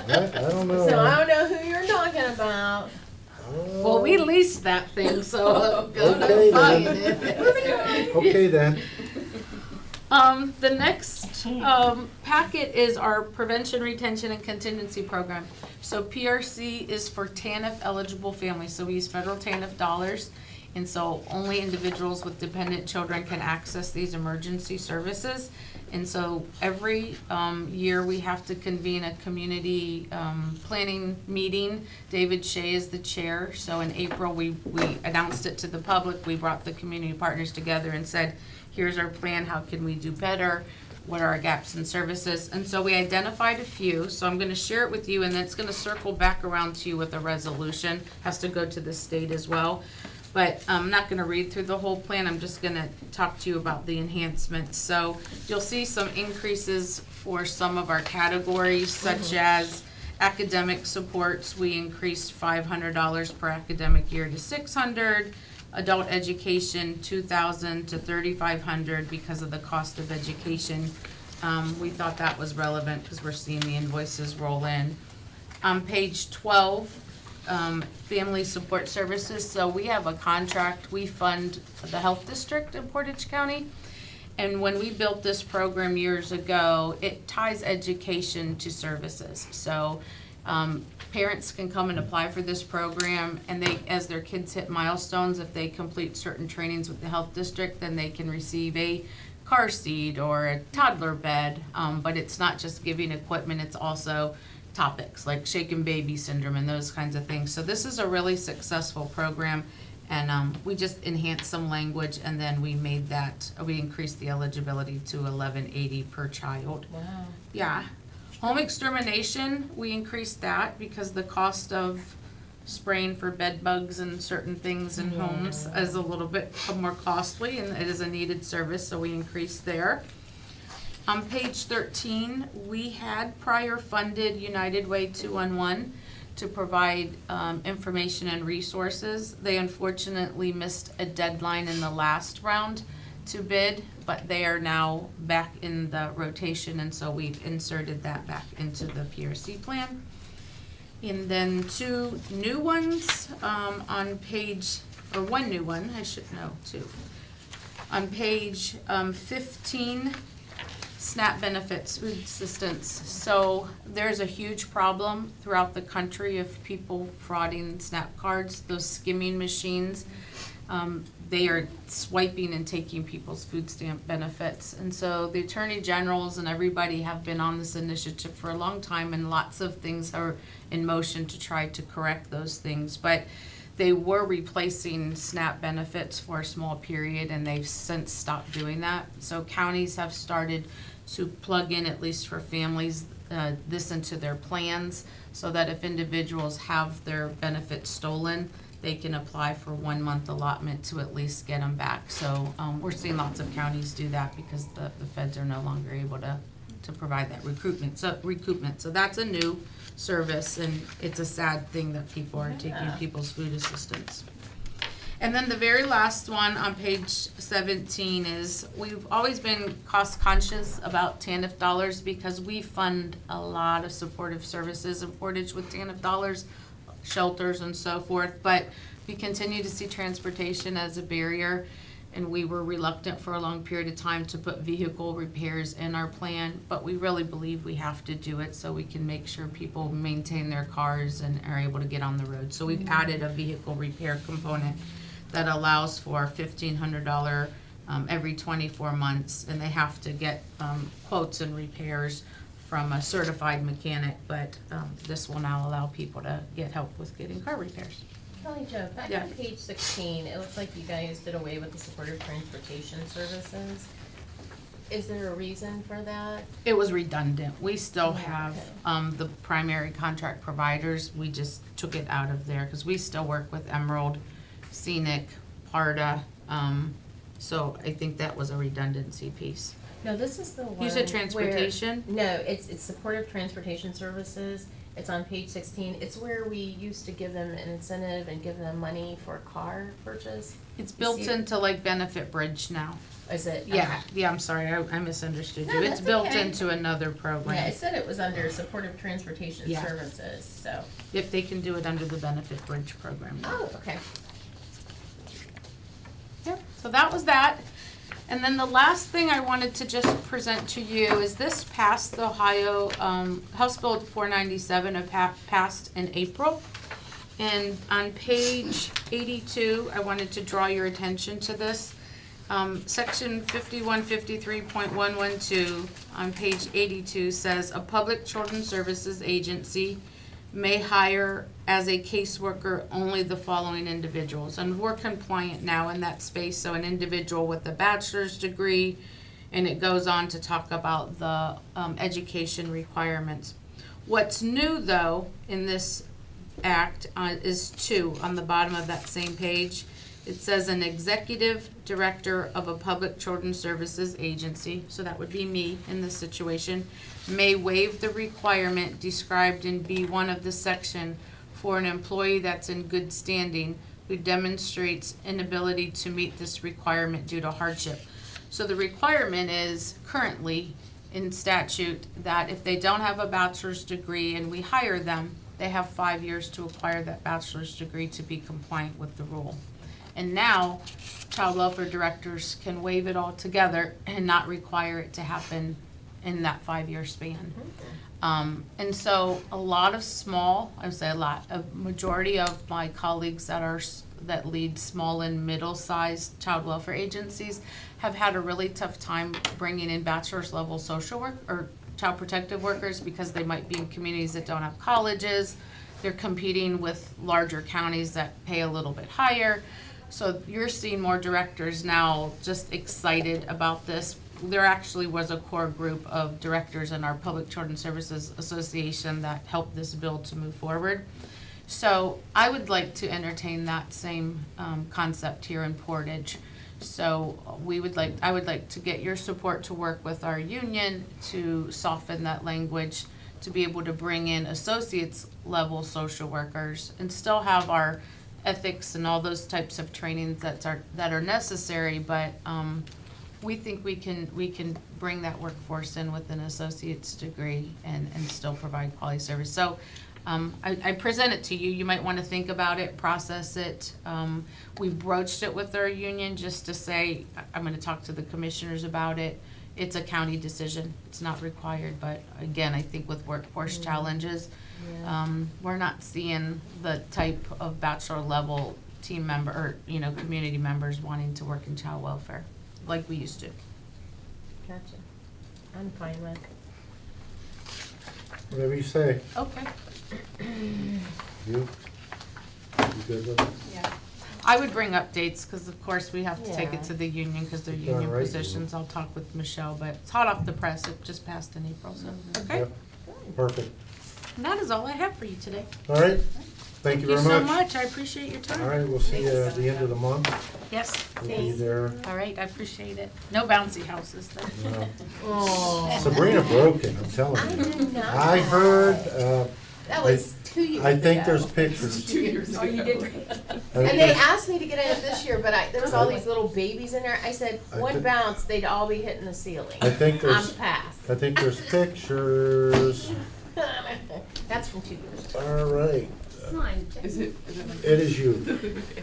I don't know. So I don't know who you're talking about. Well, we leased that thing, so good Okay, luck buying then. it. Okay, then. The next, packet is our prevention, retention, and contingency program. So PRC is for TANF eligible families, so we use federal TANF dollars. And so only individuals with dependent children can access these emergency services. And so every year we have to convene a community planning meeting. David Shea is the chair. So in April, we announced it to the public. We brought the community partners together and said, here's our plan, how can we do better? What are our gaps in services? And so we identified a few, so I'm gonna share it with you, and then it's gonna circle back around to you with a resolution. Has to go to the state as well. But I'm not gonna read through the whole plan, I'm just gonna talk to you about the enhancements. So you'll see some increases for some of our categories, such as academic supports. We increased $500 per academic year to $600. Adult education, $2,000 to $3,500 because of the cost of education. We thought that was relevant because we're seeing the invoices roll in. On page 12, family support services. So we have a contract, we fund the health district in Portage County. And when we built this program years ago, it ties education to services. So parents can come and apply for this program, and they, as their kids hit milestones, if they complete certain trainings with the health district, then they can receive a car seat or a toddler bed. But it's not just giving equipment, it's also topics like shaken baby syndrome and those kinds of things. So this is a really successful program, and we just enhanced some language, and then we made that, we increased the eligibility to $11.80 per child. Wow. Yeah. Home extermination, we increased that because the cost of spraying for bed bugs and certain things in homes is a little bit more costly, and it is a needed service, so we increased there. On page 13, we had prior funded United Way 211 to provide information and resources. They unfortunately missed a deadline in the last round to bid, but they are now back in the rotation, and so we've inserted that back into the PRC plan. And then two new ones on page, or one new one, I should know, two. On page 15, SNAP benefits, food assistance. So there's a huge problem throughout the country of people frauding SNAP cards, those skimming machines. They are swiping and taking people's food stamp benefits. And so the attorney generals and everybody have been on this initiative for a long time, and lots of things are in motion to try to correct those things. But they were replacing SNAP benefits for a small period, and they've since stopped doing that. So counties have started to plug in, at least for families, this into their plans, so that if individuals have their benefits stolen, they can apply for 1 month allotment to at least get them back. So we're seeing lots of counties do that because the feds are no longer able to provide that recoupment. So that's a new service, and it's a sad thing that people are taking people's food assistance. And then the very last one on page 17 is, we've always been cost conscious about TANF dollars because we fund a lot of supportive services in Portage with TANF dollars, shelters and so forth, but we continue to see transportation as a barrier, and we were reluctant for a long period of time to put vehicle repairs in our plan, but we really believe we have to do it so we can make sure people maintain their cars and are able to get on the road. So we've added a vehicle repair component that allows for $1,500 every 24 months, and they have to get quotes and repairs from a certified mechanic, but this will now allow people to get help with getting car repairs. Kelly Jo, back Yeah. on page 16, it looks like you guys did away with the supportive transportation services. Is there a reason for that? It was redundant. We still Yeah, have, okay. the primary contract providers. We just took it out of there, cause we still work with Emerald, Scenic, Parda, so I think that was a redundancy piece. No, this is the one. You said where- transportation? No, it's supportive transportation services. It's on page 16. It's where we used to give them an incentive and give them money for a car purchase. It's built See- into like Benefit Bridge now. Is it? Yeah, yeah, I'm sorry, I misunderstood No, you. It's that's built okay. into another Okay. Yeah, program. it said it was under supportive transportation Yeah. services, so. If they can do it under the Benefit Bridge program now. Oh, okay. Yep, so that was that. And then the last thing I wanted to just present to you is this passed the Ohio, House Bill 497, passed in April. And on page 82, I wanted to draw your attention to this. Section 5153.112 on page 82 says, "A public children's services agency may hire as a caseworker only the following individuals." And we're compliant now in that space, so an individual with a bachelor's degree, and it goes on to talk about the education requirements. What's new, though, in this act is 2 on the bottom of that same page. It says an executive director of a public children's services agency, so that would be me in this situation, may waive the requirement described in B1 of this section for an employee that's in good standing who demonstrates inability to meet this requirement due to hardship. So the requirement is currently in statute that if they don't have a bachelor's degree and we hire them, they have 5 years to acquire that bachelor's degree to be compliant with the rule. And now, child welfare directors can waive it altogether and not require it to happen in that 5-year span. And so a lot of small, I would say a lot, a majority of my colleagues that lead small and middle-sized child welfare agencies have had a really tough time bringing in bachelor's level social work or child protective workers because they might be in communities that don't have colleges. They're competing with larger counties that pay a little bit higher. So you're seeing more directors now just excited about this. There actually was a core group of directors in our Public Children's Services Association that helped this bill to move forward. So I would like to entertain that same concept here in Portage. So I would like to get your support to work with our union to soften that language, to be able to bring in associates level social workers and still have our ethics and all those types of trainings that are necessary, but we think we can bring that workforce in with an associate's degree and still provide quality service. So I present it to you. You might want to think about it, process it. We broached it with our union just to say, I'm going to talk to the commissioners about it. It's a county decision. It's not required, but again, I think with workforce challenges, we're not seeing the type of bachelor level team member or, community members wanting to work in child welfare like we used to. Gotcha. I'm fine with. Whatever you say. Okay. You good with it? Yeah. I would bring updates, because of course we have to take Yeah. it to the union, because they're Done union right. positions. I'll talk with Michelle, but it's hot off the press. It just passed in April, so, okay? Yep. Perfect. And that is all I have for you today. All right. Thank you very so much. much. I appreciate your time. All right, we'll see you at the end of the month. Yes. We'll be there. All right, I appreciate it. No bouncy houses, though. No. Oh. Sabrina broke it, I'm telling I you. did not. I heard, That was 2 years I think ago. there's pictures. 2 years ago. Oh, you did. I And think they there's- asked me to get in it this year, but there was all these little babies in there. I said, I one think- bounce, they'd all be hitting the ceiling. I think there's, I'm past. I think there's pictures. That's from 2 years ago. All right. Mine. Is it? It is you.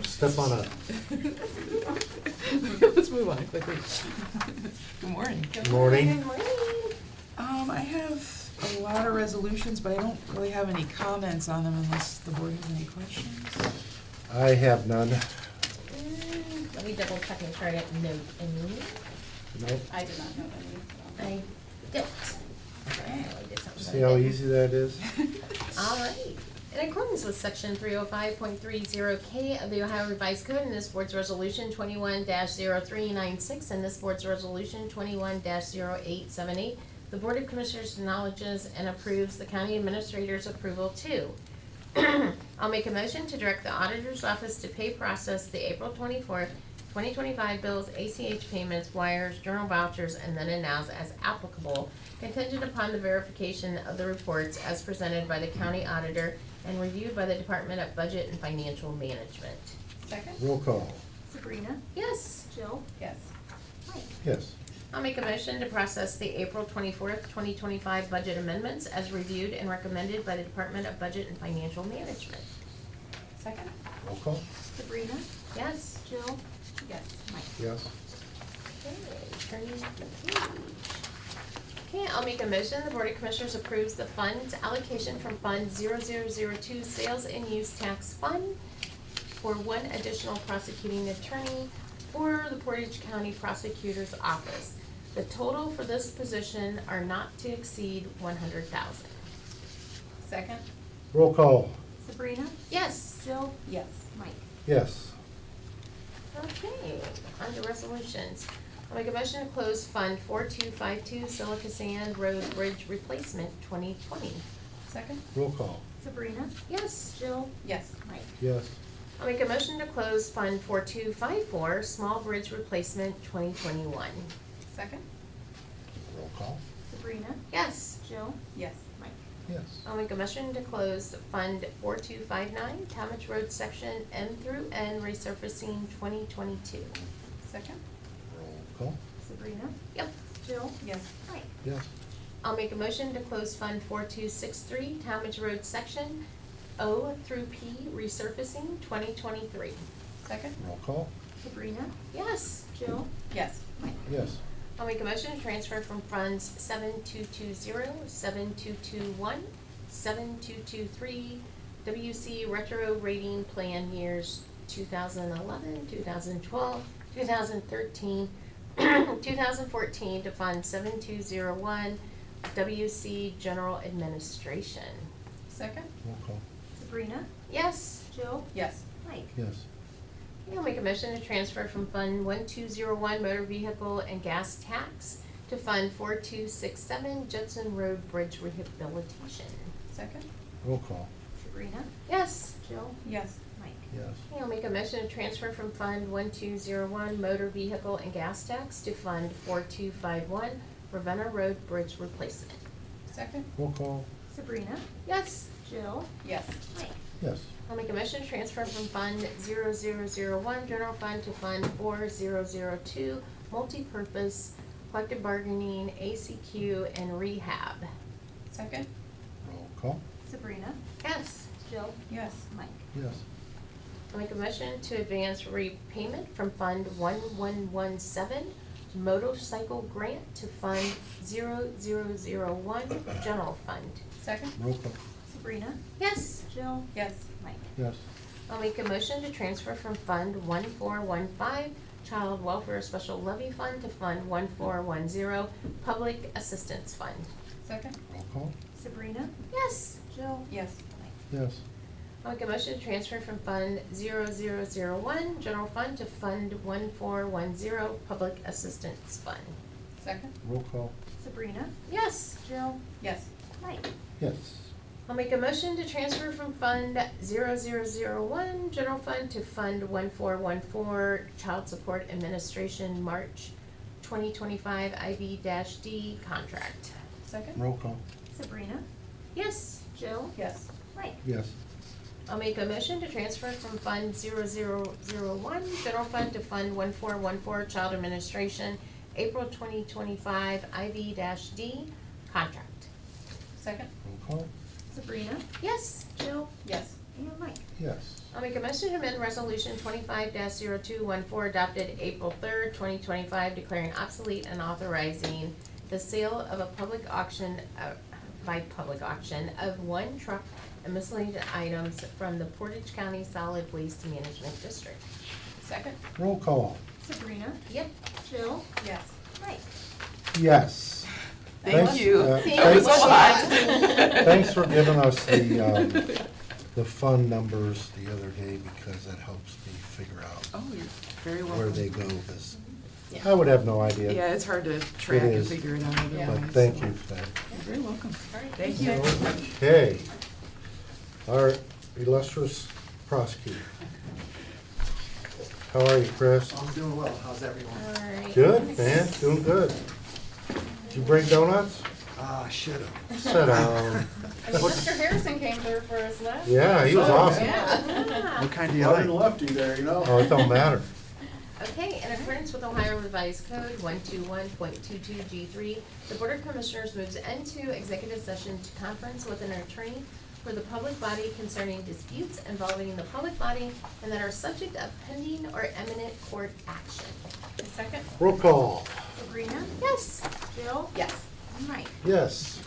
Step on up. Let's move on quickly. Good morning. Good morning. Good morning. I have a lot of resolutions, but I don't really have any comments on them unless the board has any questions. I have none. Let me double check and try to note any. Nope. I did not know any, so. I don't. Okay. I did something See how like easy that is? that. All right. In accordance with section 305.30K of the Ohio Revised Code and this board's resolution 21-0396 and this board's resolution 21-0878, the Board of Commissioners acknowledges and approves the county administrator's approval too. I'll make a motion to direct the auditor's office to pay process the April 24th, 2025 bills, ACH payments, wires, journal vouchers, and then and nows as applicable, contingent upon the verification of the reports as presented by the county auditor and reviewed by the Department of Budget and Financial Management. Second? Roll call. Sabrina? Yes. Jill? Yes. Mike? Yes. I'll make a motion to process the April 24th, 2025 budget amendments as reviewed and recommended by the Department of Budget and Financial Management. Second? Roll call. Sabrina? Yes. Jill? Yes. Mike? Yes. Okay, turning the page. Okay, I'll make a motion, the Board of Commissioners approves the funds allocation from Fund 0002 Sales and Use Tax Fund for one additional prosecuting attorney for the Portage County Prosecutor's Office. The total for this position are not to exceed $100,000. Second? Roll call. Sabrina? Yes. Jill? Yes. Mike? Yes. Okay, on to resolutions. I'll make a motion to close Fund 4252 Silica Sand Road Bridge Replacement 2020. Second? Roll call. Sabrina? Yes. Jill? Yes. Mike? Yes. I'll make a motion to close Fund 4254 Small Bridge Replacement 2021. Second? Roll call. Sabrina? Yes. Jill? Yes. Mike? Yes. I'll make a motion to close Fund 4259 Talmadge Road Section M through N Resurfacing 2022. Second? Roll call. Sabrina? Yep. Jill? Yes. Mike? Yes. I'll make a motion to close Fund 4263 Talmadge Road Section O through P Resurfacing 2023. Second? Roll call. Sabrina? Yes. Jill? Yes. Mike? Yes. I'll make a motion to transfer from funds 7220, 7221, 7223, WC Retro Rating Plan years 2011, 2012, 2013, 2014 to Fund 7201, WC General Administration. Second? Roll call. Sabrina? Yes. Jill? Yes. Mike? Yes. I'll make a motion to transfer from Fund 1201 Motor Vehicle and Gas Tax to Fund 4267 Judson Road Bridge Rehabilitation. Second? Roll call. Sabrina? Yes. Jill? Yes. Mike? Yes. I'll make a motion to transfer from Fund 1201 Motor Vehicle and Gas Tax to Fund 4251 Ravenna Road Bridge Replacement. Second? Roll call. Sabrina? Yes. Jill? Yes. Mike? Yes. I'll make a motion to transfer from Fund 0001 General Fund to Fund 4002 Multipurpose Collective Bargaining, ACQ, and Rehab. Second? Roll call. Sabrina? Yes. Jill? Yes. Mike? Yes. I'll make a motion to advance repayment from Fund 1117 Motorcycle Grant to Fund 0001 General Fund. Second? Roll call. Sabrina? Yes. Jill? Yes. Mike? Yes. I'll make a motion to transfer from Fund 1415 Child Welfare Special Levy Fund to Fund 1410 Public Assistance Fund. Second? Roll call. Sabrina? Yes. Jill? Yes. Mike? Yes. I'll make a motion to transfer from Fund 0001 General Fund to Fund 1410 Public Assistance Fund. Second? Roll call. Sabrina? Yes. Jill? Yes. Mike? Yes. I'll make a motion to transfer from Fund 0001 General Fund to Fund 1414 Child Support Administration March 2025 IV-D contract. Second? Roll call. Sabrina? Yes. Jill? Yes. Mike? Yes. I'll make a motion to transfer from Fund 0001 General Fund to Fund 1414 Child Administration April 2025 IV-D contract. Second? Roll call. Sabrina? Yes. Jill? Yes. And Mike? Yes. I'll make a motion to amend Resolution 25-0214 adopted April 3rd, 2025, declaring obsolete and authorizing the sale of a public auction, by public auction, of one truck and miscellaneous items from the Portage County Solid Waste Management District. Second? Roll call. Sabrina? Yep. Jill? Yes. Mike? Yes. Thank Thanks, you. uh, Thank thanks- you so much. Thanks for giving us the the fund numbers the other day because that helps me figure out Oh, you're very welcome. where they go, because Yeah. I would have no idea. Yeah, it's hard to track and is. figure it out Yeah. otherwise. But thank so- you for that. You're very welcome. All right, Thank you. Okay. Our illustrious prosecutor. How are you, Chris? I'm doing well. How's everyone? all right. Good, man, doing good. Did you bring donuts? Should have. Sit down. Mr. Harrison came through for us last. Yeah, he was Oh, awesome. Yeah. What kind do you I didn't like? lefty there, you know? Oh, it don't matter. Okay, in accordance with Ohio Revised Code 121.22G3, the Board of Commissioners moves into executive session to conference with an attorney for the public body concerning disputes involving the public body and that are subject of pending or imminent court action. A second, Roll call. Sabrina, Yes. Jill, Yes. and Mike. Yes.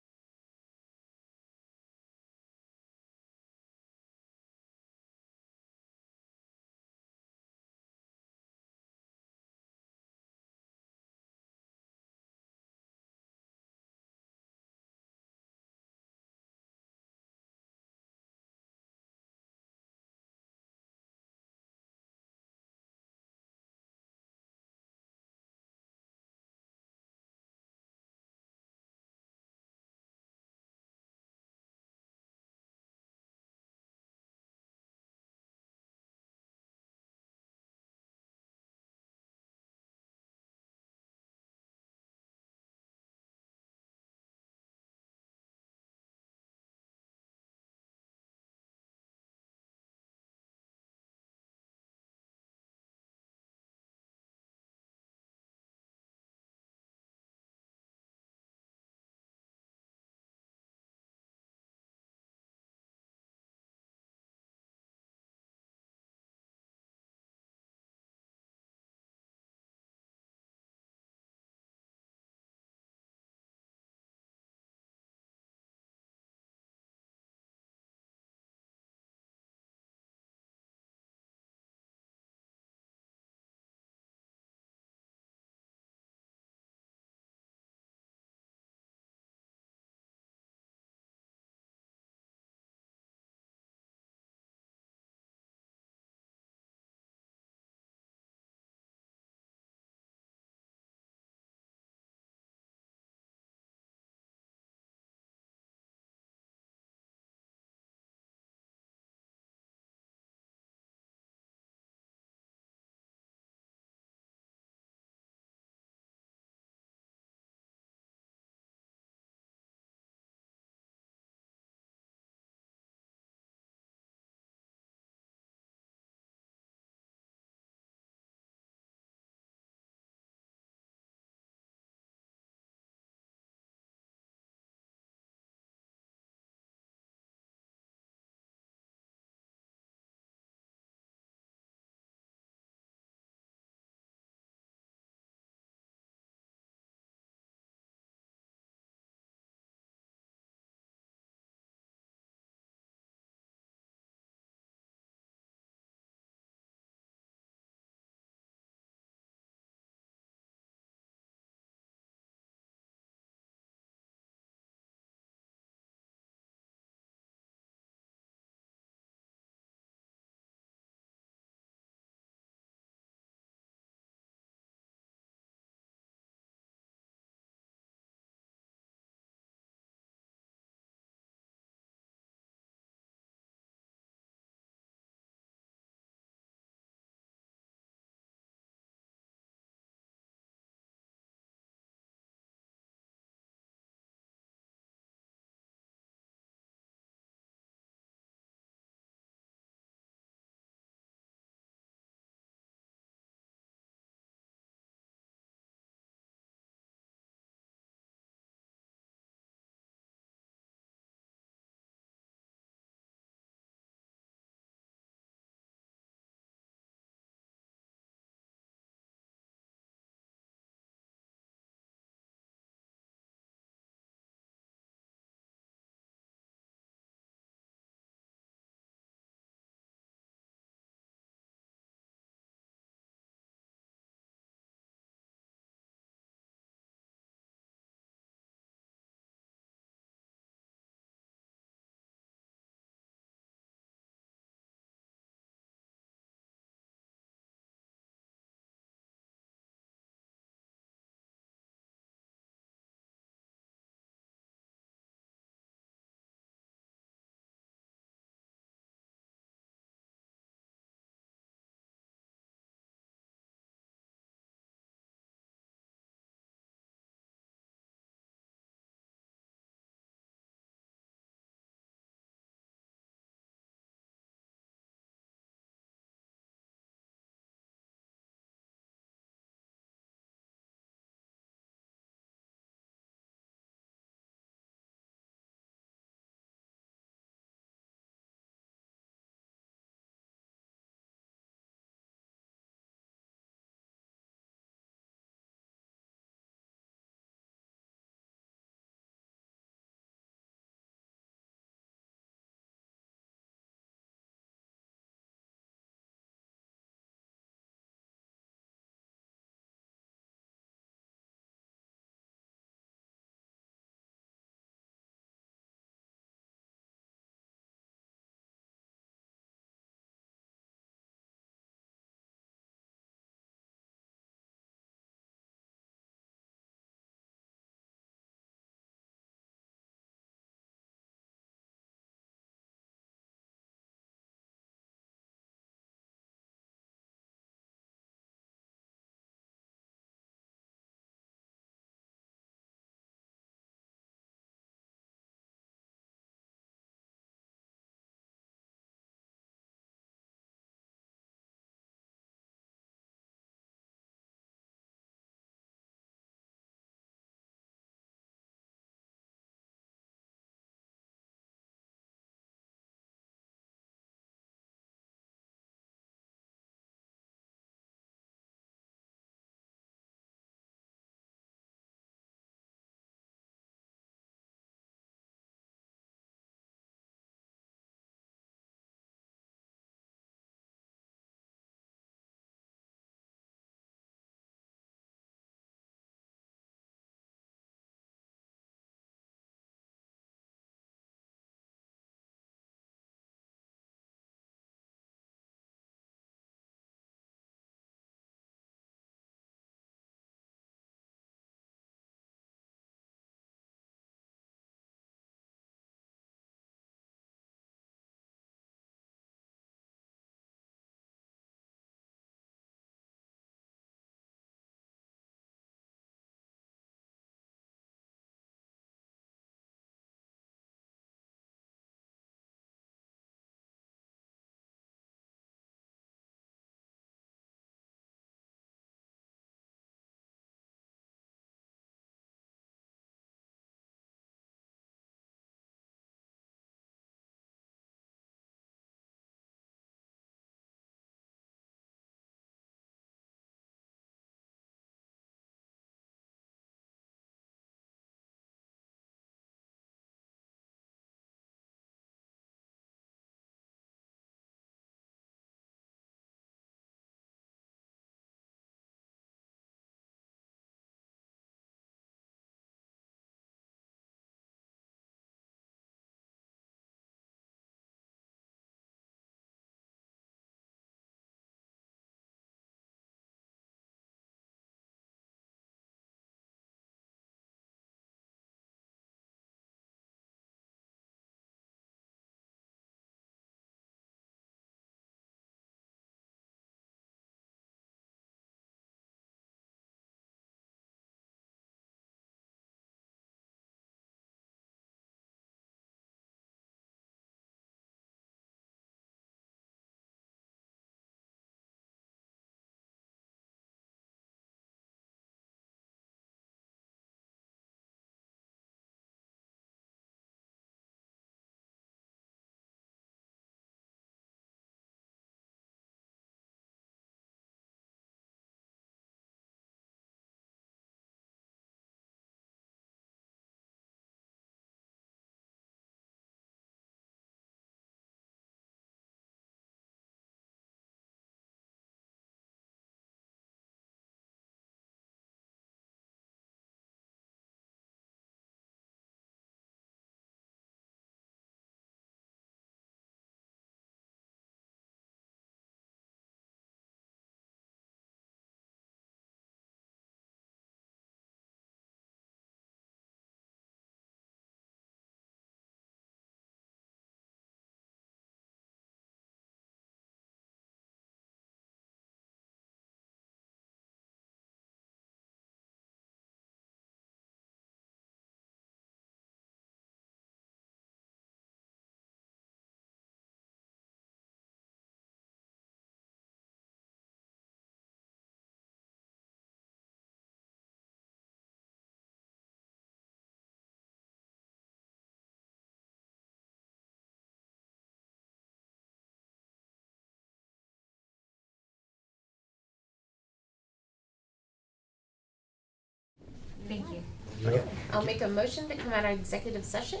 Thank you. Yep. I'll make a motion to come out of executive session.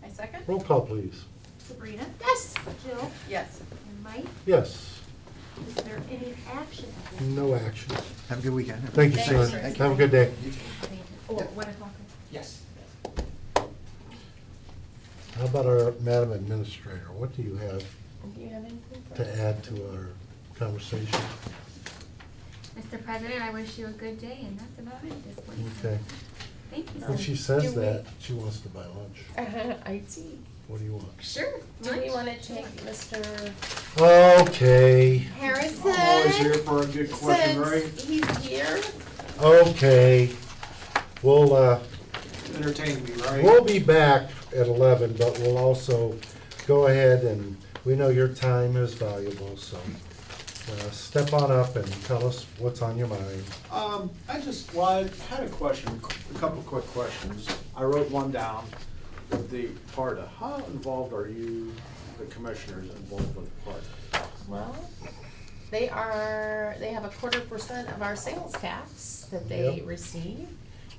I second? Roll call, please. Sabrina? Yes. Jill? Yes. And Mike? Yes. Is there any action? No action. Have a good weekend. Thank you, Thanks. sir. Thank Have a good day. Or 1 o'clock? Yes. How about our Madam Administrator? What do you have Do you have anything for to add to our conversation? Mr. President, I wish you a good day, and that's about it at this point. Okay. Thank you, When sir. she says do we- that, she wants to buy lunch. I see. What do you want? Sure. Do we want to take Mr. Okay, Harrison? I'm always here for a good question, right? Since he's here. okay. We'll, Entertain me, right? we'll be back at 11, but we'll also go ahead and, we know your time is valuable, so step on up and tell us what's on your mind. I had a question, a couple quick questions. I wrote one down with the PARTA. How involved are you, the commissioners, involved with PARTA? Well, they have a 1/4% of our sales tax that they Yep. receive,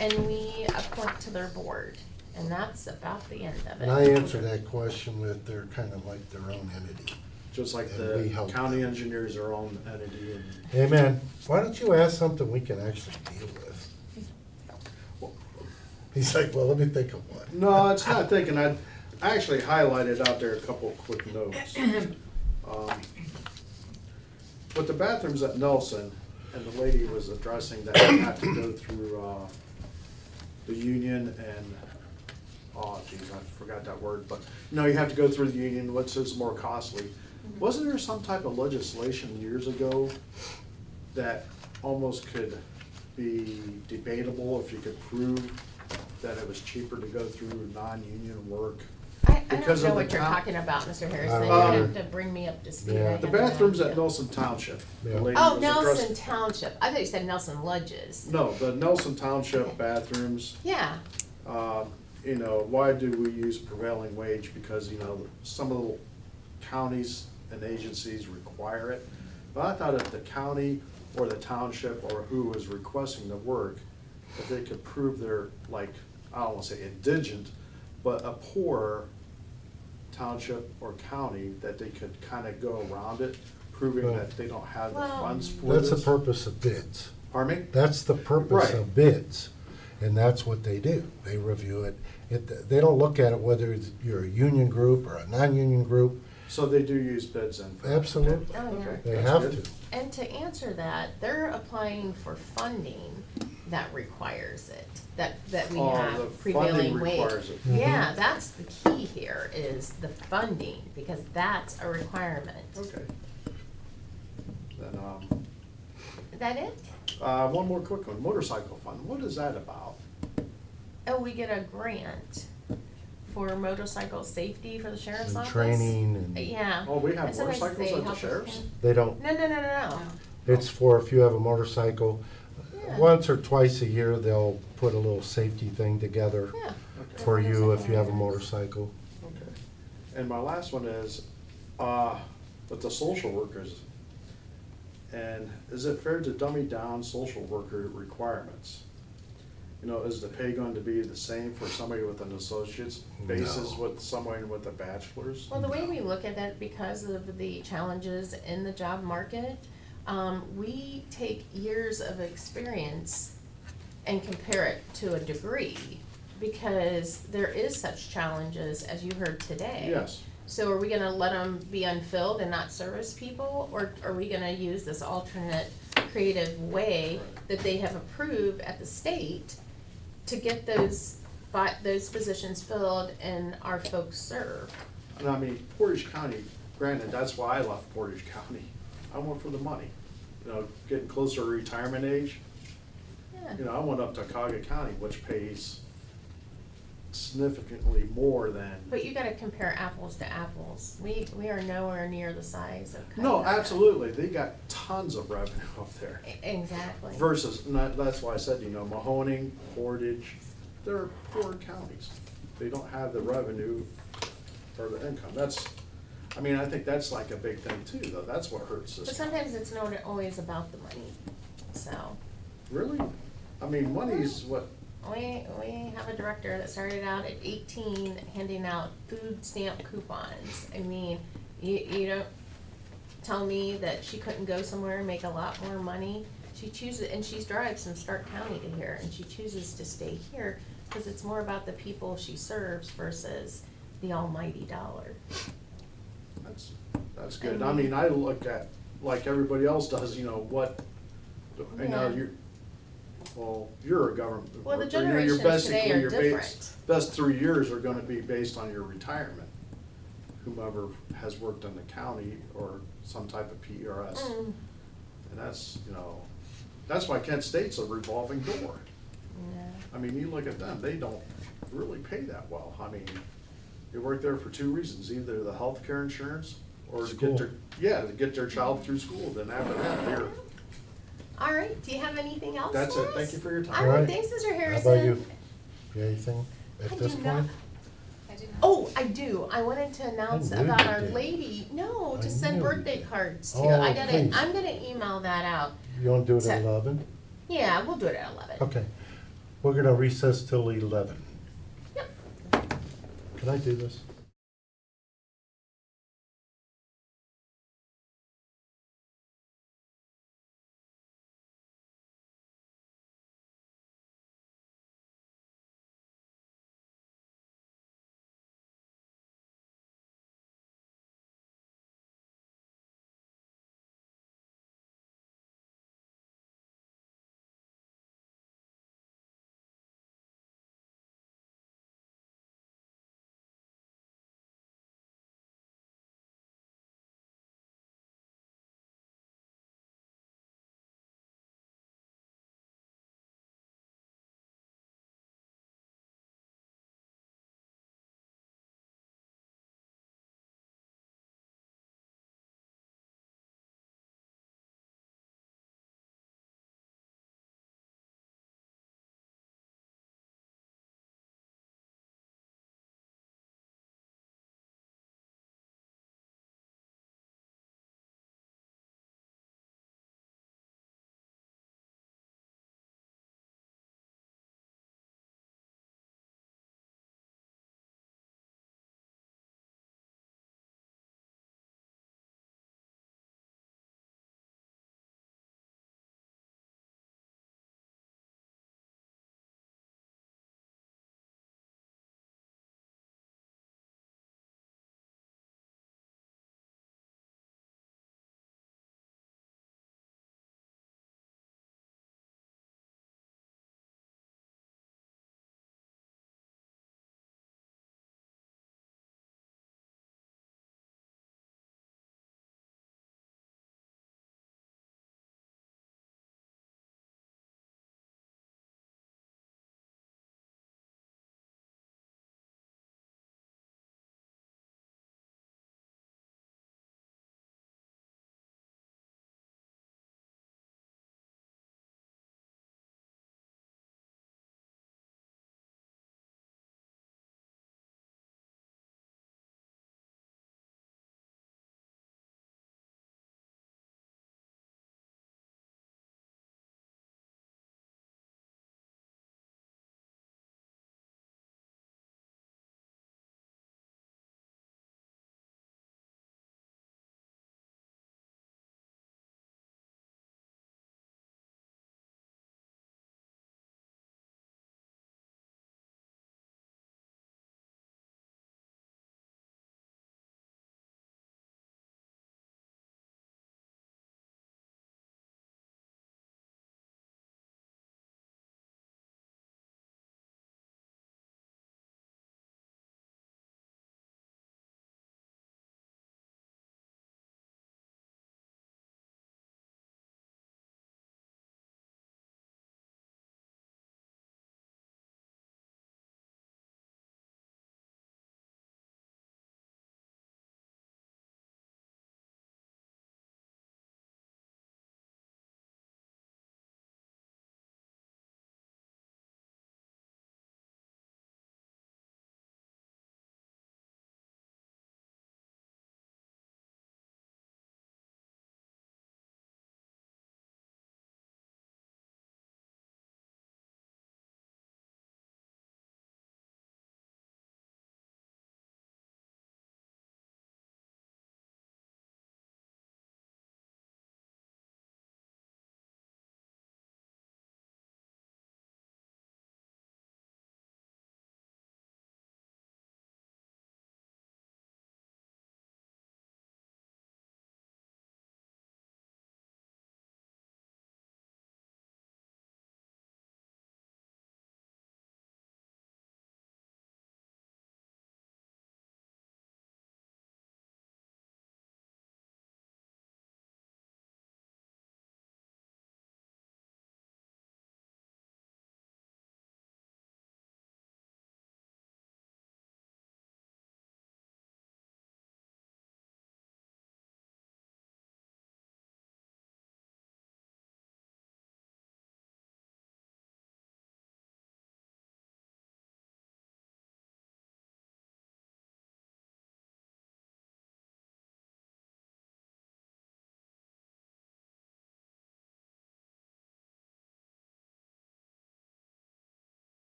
and we appoint to their board, and that's about the end of it. And I answer that question with they're kind of like their own entity. Just like And we the help county them. engineers, their own entity, and Amen. Why don't you ask something we can actually deal with? He's like, well, let me think of one. no, it's not thinking, I actually highlighted out there a couple of quick notes. With the bathrooms at Nelson, and the lady was addressing that you have to go through, the union and, oh geez, I forgot that word, but, no, you have to go through the union, which is more costly. Wasn't there some type of legislation years ago that almost could be debatable if you could prove that it was cheaper to go through non-union work? I don't because know of the what you're count- talking about, Mr. Harrison. I You don't have either. to bring me up to speed. Yeah. I The have no bathrooms at idea. Nelson Township. the Yeah. lady Oh, was Nelson addressing- Township. I thought you said Nelson Ledges. No, the Nelson Township bathrooms, Yeah. you know, why do we use prevailing wage? Because, you know, some of the counties and agencies require it. But I thought if the county or the township or who was requesting the work, if they could prove they're like, I don't wanna say indigent, but a poor township or county, that they could kinda go around it, proving Well- that they don't have the Well- funds for this. That's the purpose of bids. Pardon me? That's the purpose Right. of bids, and that's what they do. They review it. They don't look at it whether you're a union group or a non-union group. So they do use bids then? for that? Absolutely. Oh, yeah. Okay, They that's have good. to. And to answer that, they're applying for funding that requires it, that we Oh, the have funding prevailing wage. requires it. Yeah, that's the key here, is the funding, because that's a requirement. Okay. Then, Is that it? one more quick one, motorcycle fund, what is that about? Oh, we get a grant for motorcycle safety for the sheriff's And office. training and- Yeah. Oh, we have And sometimes motorcycles they at the help us sheriff's? in- They don't, No. it's for if you have a motorcycle, Yeah. once or twice a year, they'll put a little safety thing together Yeah. Okay. for you if you have a motorcycle. Okay. And my last one is, with the social workers, and is it fair to dummy down social worker requirements? You know, is the pay going to be the same for somebody with an associate's basis No. with someone with a bachelor's? Well, the way we look at it, because of the challenges in the job market, we take years of experience and compare it to a degree, because there is such challenges as you heard today. Yes. So are we gonna let them be unfilled and not service people, or are we gonna use this alternate creative way that they have approved at the state to get those positions filled and our folks served? And I mean, Portage County, granted, that's why I left Portage County. I went for the money. You know, getting closer to retirement age, Yeah. you know, I went up to Cuyahoga County, which pays significantly more than. But you gotta compare apples to apples. We are nowhere near the size of No, Cuyahoga. absolutely. They got tons of revenue up there. Exactly. Versus, and that's why I said, you know, Mahoning, Portage, they're poor counties. They don't have the revenue or the income. I mean, I think that's like a big thing too, though. That's what hurts But this. sometimes it's not always about the money, so. Really? I mean, money's what we have a director that started out at 18 handing out food stamp coupons. I mean, you don't tell me that she couldn't go somewhere and make a lot more money. She chooses, and she drives from Stark County to here, and she chooses to stay here because it's more about the people she serves versus the almighty dollar. That's good. I mean, I look at, like everybody else does, what, Yeah. you're a government Well, the worker. You're generations basically, today are your different. best 3 years are gonna be based on your retirement. Whomever has worked in the county or some type of PRS. Mm. And that's why Kent State's a revolving door. Yeah. I mean, you look at them, they don't really pay that well. I mean, they work there for 2 reasons, either the healthcare insurance or to School. to get their child through school, then after that, they're, All right, do you have anything else that's for it. us? Thank you for your All time. right, Alright. thanks, Mr. How Harrison. about you? You got anything I at this do not. point? I do not. Oh, I do. I wanted to announce I knew about you our did. lady, no, I to send knew you birthday did. cards to. Oh, please. I'm gonna email that out. You wanna do it at So- 11? Yeah, we'll do it at 11. Okay. We're gonna recess till 11. Yep. Can I do this?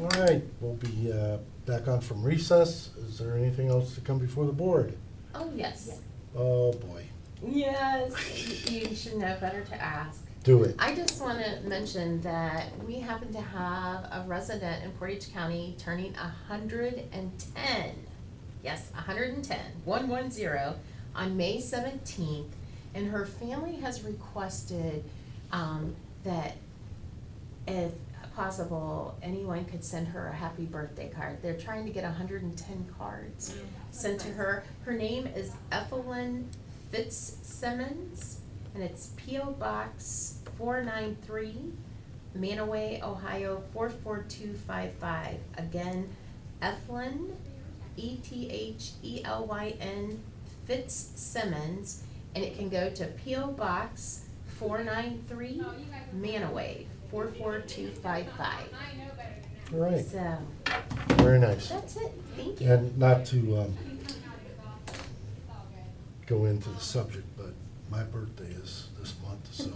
All right, we'll be back on from recess. Is there anything else to come before the board? Oh, yes. Oh, boy. Yes, you should know better to ask. Do it. I just want to mention that we happen to have a resident in Portage County turning 110. Yes, 110, 110, on May 17th. And her family has requested that if possible, anyone could send her a happy birthday card. They're trying to get 110 cards sent to her. Her name is Ethelyn Fitzsimmons, and it's P.O. Box 493, Manaway, Ohio 44255. Again, Ethelyn, Ethelyn Fitzsimmons, and it can go to P.O. Box 493, Manaway 44255. All right, So, very nice. that's it. Thank you. And not to go into the subject, but my birthday is this month, so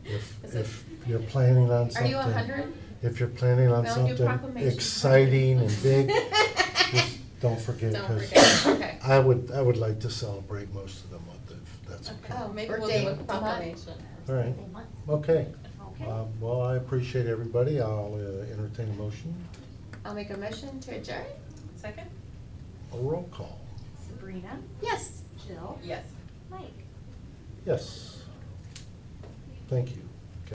if you're planning on Are something. you 100? If you're planning on Well, do a something proclamation. exciting and big, just don't forget, Don't because forget, okay. I would like to celebrate most of the month, if that's okay. Oh, Maybe we'll birthday do a month. proclamation. All right, okay. Well, I appreciate everybody. I'll entertain a motion. I'll make a motion to adjourn. Second? A roll call. Sabrina, Yes. Jill, Yes. Mike. Yes. Thank you.